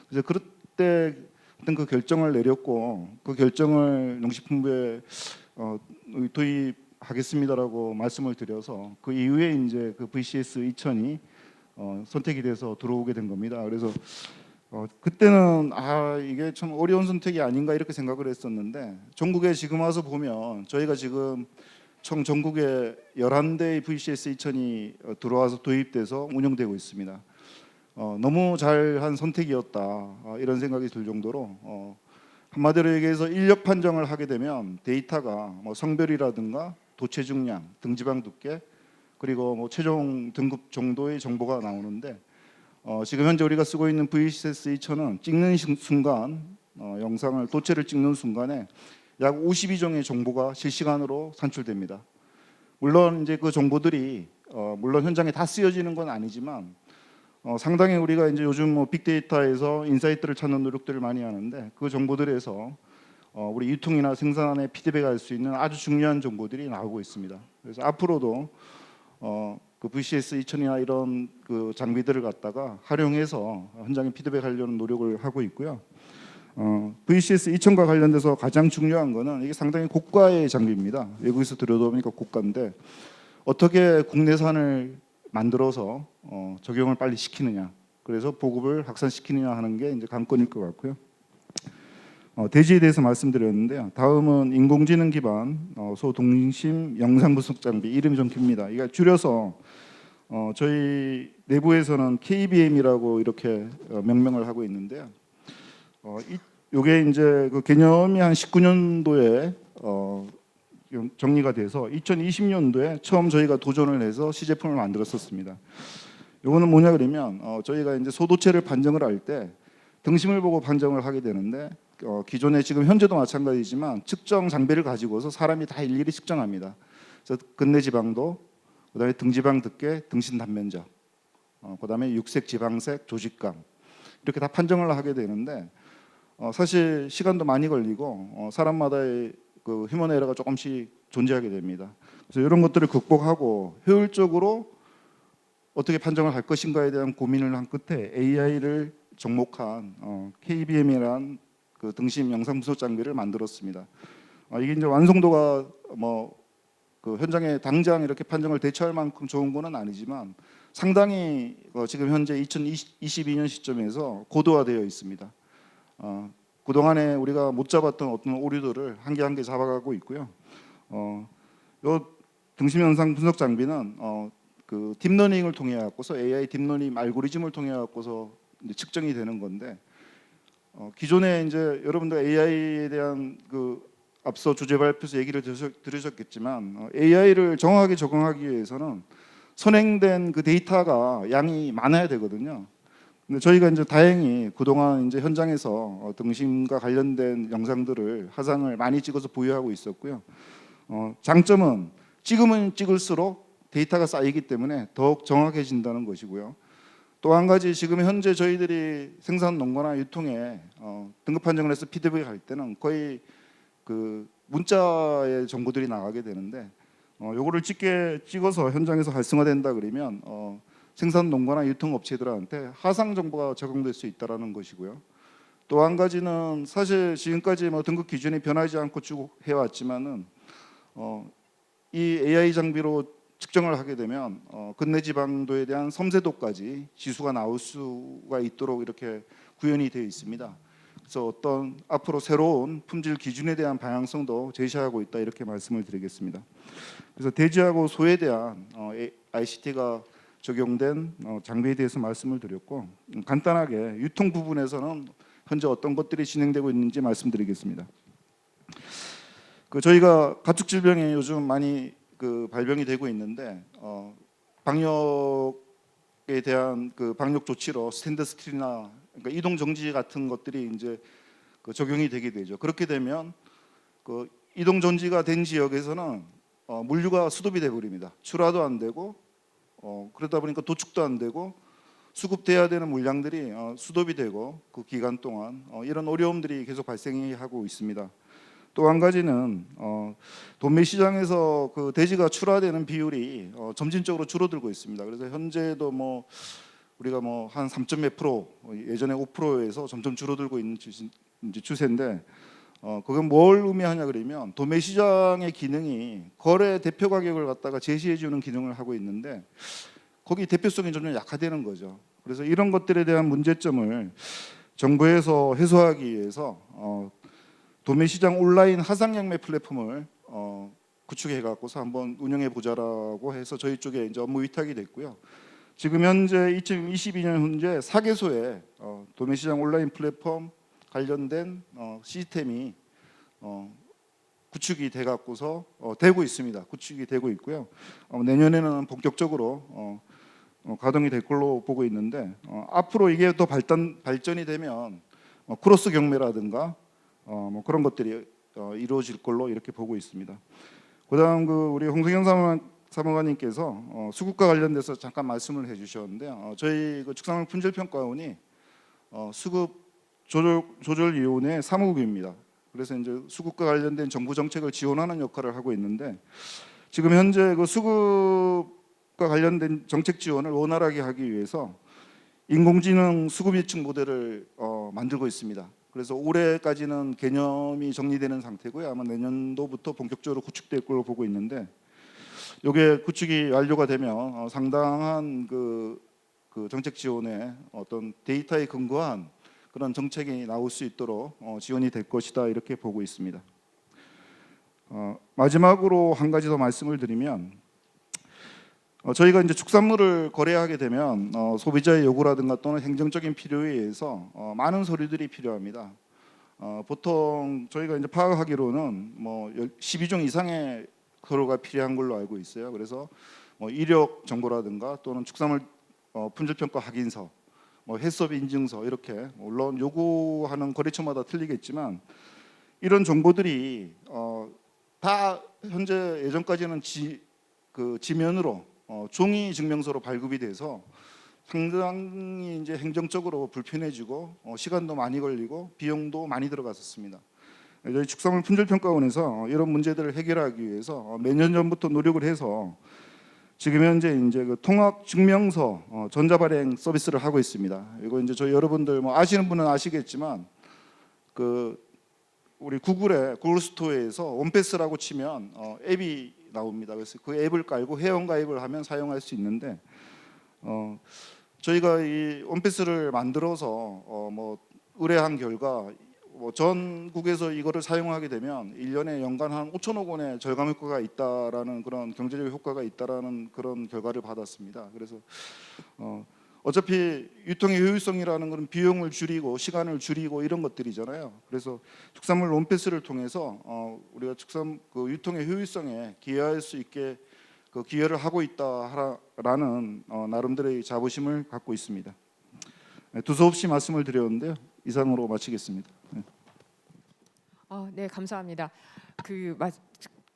그래서 그때 어떤 그 결정을 내렸고 그 결정을 농식품부에 도입하겠습니다라고 말씀을 드려서 그 이후에 이제 그 VCS 2000이 선택이 돼서 들어오게 된 겁니다. 그래서 그때는 이게 참 어려운 선택이 아닌가 이렇게 생각을 했었는데 전국에 지금 와서 보면 저희가 지금 총 전국에 11대의 VCS 2000이 들어와서 도입돼서 운영되고 있습니다. 너무 잘한 선택이었다 이런 생각이 들 정도로 한마디로 얘기해서 인력 판정을 하게 되면 데이터가 성별이라든가 도체 중량, 등지방 두께 그리고 최종 등급 정도의 정보가 나오는데 지금 현재 우리가 쓰고 있는 VCS 2000은 찍는 순간 영상을 도체를 찍는 순간에 약 52종의 정보가 실시간으로 산출됩니다. 물론 이제 그 정보들이 물론 현장에 다 쓰여지는 건 아니지만 상당히 우리가 이제 요즘 빅데이터에서 인사이트를 찾는 노력들을 많이 하는데 그 정보들에서 우리 유통이나 생산에 피드백할 수 있는 아주 중요한 정보들이 나오고 있습니다. 그래서 앞으로도 그 VCS 2000이나 이런 그 장비들을 갖다가 활용해서 현장에 피드백하려는 노력을 하고 있고요. VCS 2000과 관련돼서 가장 중요한 거는 이게 상당히 고가의 장비입니다. 외국에서 들여다보니까 고가인데 어떻게 국내산을 만들어서 적용을 빨리 시키느냐, 그래서 보급을 확산시키느냐 하는 게 이제 관건일 것 같고요. 돼지에 대해서 말씀드렸는데요. 다음은 인공지능 기반 소동심 영상 분석 장비, 이름이 좀 깁니다. 이게 줄여서 저희 내부에서는 KBM이라고 이렇게 명명을 하고 있는데요. 이게 이제 그 개념이 한 19년도에 정리가 돼서 2020년도에 처음 저희가 도전을 해서 시제품을 만들었었습니다. 이거는 뭐냐 그러면 저희가 이제 소도체를 판정을 할 때 등심을 보고 판정을 하게 되는데 기존에 지금 현재도 마찬가지지만 측정 장비를 가지고서 사람이 다 일일이 측정합니다. 그래서 근내 지방도, 그다음에 등지방 두께, 등심 단면적, 그다음에 육색, 지방색, 조직감 이렇게 다 판정을 하게 되는데 사실 시간도 많이 걸리고 사람마다의 그 휴먼 에러가 조금씩 존재하게 됩니다. 그래서 이런 것들을 극복하고 효율적으로 어떻게 판정을 할 것인가에 대한 고민을 한 끝에 AI를 접목한 KBM이란 그 등심 영상 분석 장비를 만들었습니다. 이게 이제 완성도가 그 현장에 당장 이렇게 판정을 대처할 만큼 좋은 거는 아니지만 상당히 지금 현재 2022년 시점에서 고도화되어 있습니다. 그동안에 우리가 못 잡았던 어떤 오류들을 한 개 한 개 잡아가고 있고요. 요 등심 현상 분석 장비는 그 딥러닝을 통해 갖고서 AI 딥러닝 알고리즘을 통해 갖고서 이제 측정이 되는 건데 기존에 이제 여러분들 AI에 대한 그 앞서 주제 발표에서 얘기를 들으셨겠지만 AI를 정확하게 적용하기 위해서는 선행된 그 데이터가 양이 많아야 되거든요. 근데 저희가 이제 다행히 그동안 이제 현장에서 등심과 관련된 영상들을 화상을 많이 찍어서 보유하고 있었고요. 장점은 찍으면 찍을수록 데이터가 쌓이기 때문에 더욱 정확해진다는 것이고요. 또 한 가지 지금 현재 저희들이 생산 농가나 유통에 등급 판정을 해서 피드백을 할 때는 거의 그 문자의 정보들이 나가게 되는데 요거를 찍어서 현장에서 활성화된다 그러면 생산 농가나 유통 업체들한테 하상 정보가 적용될 수 있다라는 것이고요. 또 한 가지는 사실 지금까지 뭐 등급 기준이 변하지 않고 쭉 해왔지만은 이 AI 장비로 측정을 하게 되면 근내 지방도에 대한 섬세도까지 지수가 나올 수가 있도록 이렇게 구현이 되어 있습니다. 그래서 어떤 앞으로 새로운 품질 기준에 대한 방향성도 제시하고 있다 이렇게 말씀을 드리겠습니다. 그래서 대지하고 소에 대한 ICT가 적용된 장비에 대해서 말씀을 드렸고 간단하게 유통 부분에서는 현재 어떤 것들이 진행되고 있는지 말씀드리겠습니다. 그 저희가 가축질병이 요즘 많이 그 발병이 되고 있는데 방역에 대한 그 방역 조치로 스탠드 스틸이나 그러니까 이동 정지 같은 것들이 이제 그 적용이 되게 되죠. 그렇게 되면 그 이동 정지가 된 지역에서는 물류가 수도비 돼 버립니다. 출하도 안 되고 그러다 보니까 도축도 안 되고 수급돼야 되는 물량들이 수도비 되고 그 기간 동안 이런 어려움들이 계속 발생하고 있습니다. 또 한 가지는 도매 시장에서 그 돼지가 출하되는 비율이 점진적으로 줄어들고 있습니다. 그래서 현재도 뭐 우리가 뭐 한 3. 몇 프로 예전에 5%에서 점점 줄어들고 있는 추세인데 그건 뭘 의미하냐 그러면 도매 시장의 기능이 거래 대표 가격을 갖다가 제시해 주는 기능을 하고 있는데 거기 대표성이 점점 약화되는 거죠. 그래서 이런 것들에 대한 문제점을 정부에서 해소하기 위해서 도매시장 온라인 하상영매 플랫폼을 구축해 갖고서 한번 운영해 보자라고 해서 저희 쪽에 이제 업무 위탁이 됐고요. 지금 현재 2022년 현재 4개소에 도매시장 온라인 플랫폼 관련된 시스템이 구축이 돼 갖고서 되고 있습니다. 구축이 되고 있고요. 내년에는 본격적으로 가동이 될 걸로 보고 있는데 앞으로 이게 더 발전이 되면 크로스 경매라든가 뭐 그런 것들이 이루어질 걸로 이렇게 보고 있습니다. 그다음 그 우리 홍승현 사무관님께서 수급과 관련돼서 잠깐 말씀을 해주셨는데 저희 그 축산물 품질평가원이 수급 조절위원회 사무국입니다. 그래서 이제 수급과 관련된 정부 정책을 지원하는 역할을 하고 있는데 지금 현재 그 수급과 관련된 정책 지원을 원활하게 하기 위해서 인공지능 수급 예측 모델을 만들고 있습니다. 그래서 올해까지는 개념이 정리되는 상태고요. 아마 내년도부터 본격적으로 구축될 걸로 보고 있는데 이게 구축이 완료가 되면 상당한 그 정책 지원에 어떤 데이터에 근거한 그런 정책이 나올 수 있도록 지원이 될 것이다 이렇게 보고 있습니다. 마지막으로 한 가지 더 말씀을 드리면 저희가 이제 축산물을 거래하게 되면 소비자의 요구라든가 또는 행정적인 필요에 의해서 많은 서류들이 필요합니다. 보통 저희가 이제 파악하기로는 뭐 12종 이상의 서류가 필요한 걸로 알고 있어요. 그래서 뭐 이력 정보라든가 또는 축산물 품질평가 확인서, 뭐 해썹 인증서 이렇게 물론 요구하는 거래처마다 틀리겠지만 이런 정보들이 다 현재 예전까지는 지면으로 종이 증명서로 발급이 돼서 상당히 이제 행정적으로 불편해지고 시간도 많이 걸리고 비용도 많이 들어갔었습니다. 저희 축산물 품질평가원에서 이런 문제들을 해결하기 위해서 몇 년 전부터 노력을 해서 지금 현재 이제 그 통합 증명서 전자 발행 서비스를 하고 있습니다. 이거 이제 저희 여러분들 뭐 아시는 분은 아시겠지만 그 우리 구글 스토어에서 원패스라고 치면 앱이 나옵니다. 그래서 그 앱을 깔고 회원 가입을 하면 사용할 수 있는데 저희가 이 원패스를 만들어서 뭐 의뢰한 결과 뭐 전국에서 이거를 사용하게 되면 1년에 연간 한 5천억 원의 절감 효과가 있다라는 그런 경제적 효과가 있다라는 그런 결과를 받았습니다. 그래서 어차피 유통의 효율성이라는 것은 비용을 줄이고 시간을 줄이고 이런 것들이잖아요. 그래서 축산물 원패스를 통해서 우리가 그 유통의 효율성에 기여할 수 있게 그 기여를 하고 있다라는 나름대로의 자부심을 갖고 있습니다. 두서없이 말씀을 드렸는데요. 이상으로 마치겠습니다. 네, 감사합니다.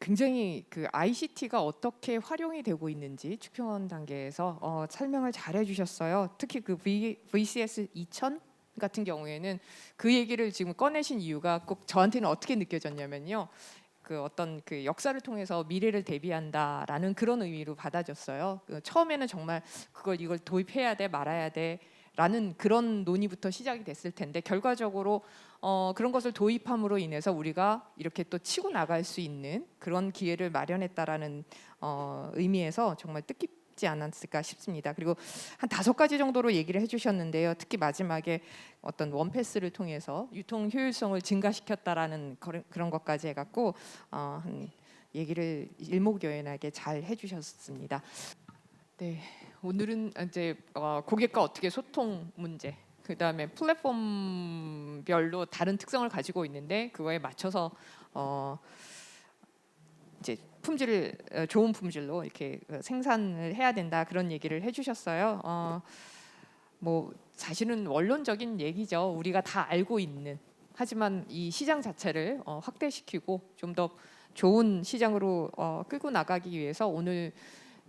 굉장히 그 ICT가 어떻게 활용이 되고 있는지 축평원 단계에서 설명을 잘 해주셨어요. 특히 그 VCS 2000 같은 경우에는 그 얘기를 지금 꺼내신 이유가 꼭 저한테는 어떻게 느껴졌냐면요. 그 어떤 그 역사를 통해서 미래를 대비한다라는 그런 의미로 받아졌어요. 처음에는 정말 이걸 도입해야 돼 말아야 돼라는 그런 논의부터 시작이 됐을 텐데 결과적으로 그런 것을 도입함으로 인해서 우리가 이렇게 또 치고 나갈 수 있는 그런 기회를 마련했다라는 의미에서 정말 뜻깊지 않았을까 싶습니다. 그리고 한 5가지 정도로 얘기를 해주셨는데요. 특히 마지막에 어떤 원패스를 통해서 유통 효율성을 증가시켰다라는 그런 것까지 해갖고 한 얘기를 일목요연하게 잘 해주셨습니다. 네, 오늘은 이제 고객과 어떻게 소통 문제, 그다음에 플랫폼별로 다른 특성을 가지고 있는데 그거에 맞춰서 이제 품질을 좋은 품질로 이렇게 생산을 해야 된다 그런 얘기를 해주셨어요. 뭐 사실은 원론적인 얘기죠. 우리가 다 알고 있는. 하지만 이 시장 자체를 확대시키고 좀 더 좋은 시장으로 끌고 나가기 위해서 오늘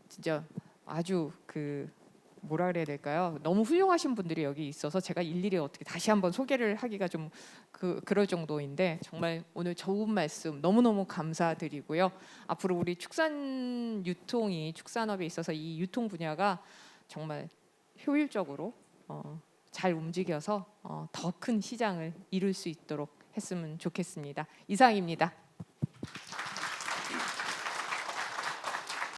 진짜 아주 뭐라 그래야 될까요? 너무 훌륭하신 분들이 여기 있어서 제가 일일이 어떻게 다시 한번 소개를 하기가 좀 그럴 정도인데 정말 오늘 좋은 말씀 너무너무 감사드리고요. 앞으로 우리 축산업에 있어서 이 유통 분야가 정말 효율적으로 잘 움직여서 더 큰 시장을 이룰 수 있도록 했으면 좋겠습니다. 이상입니다.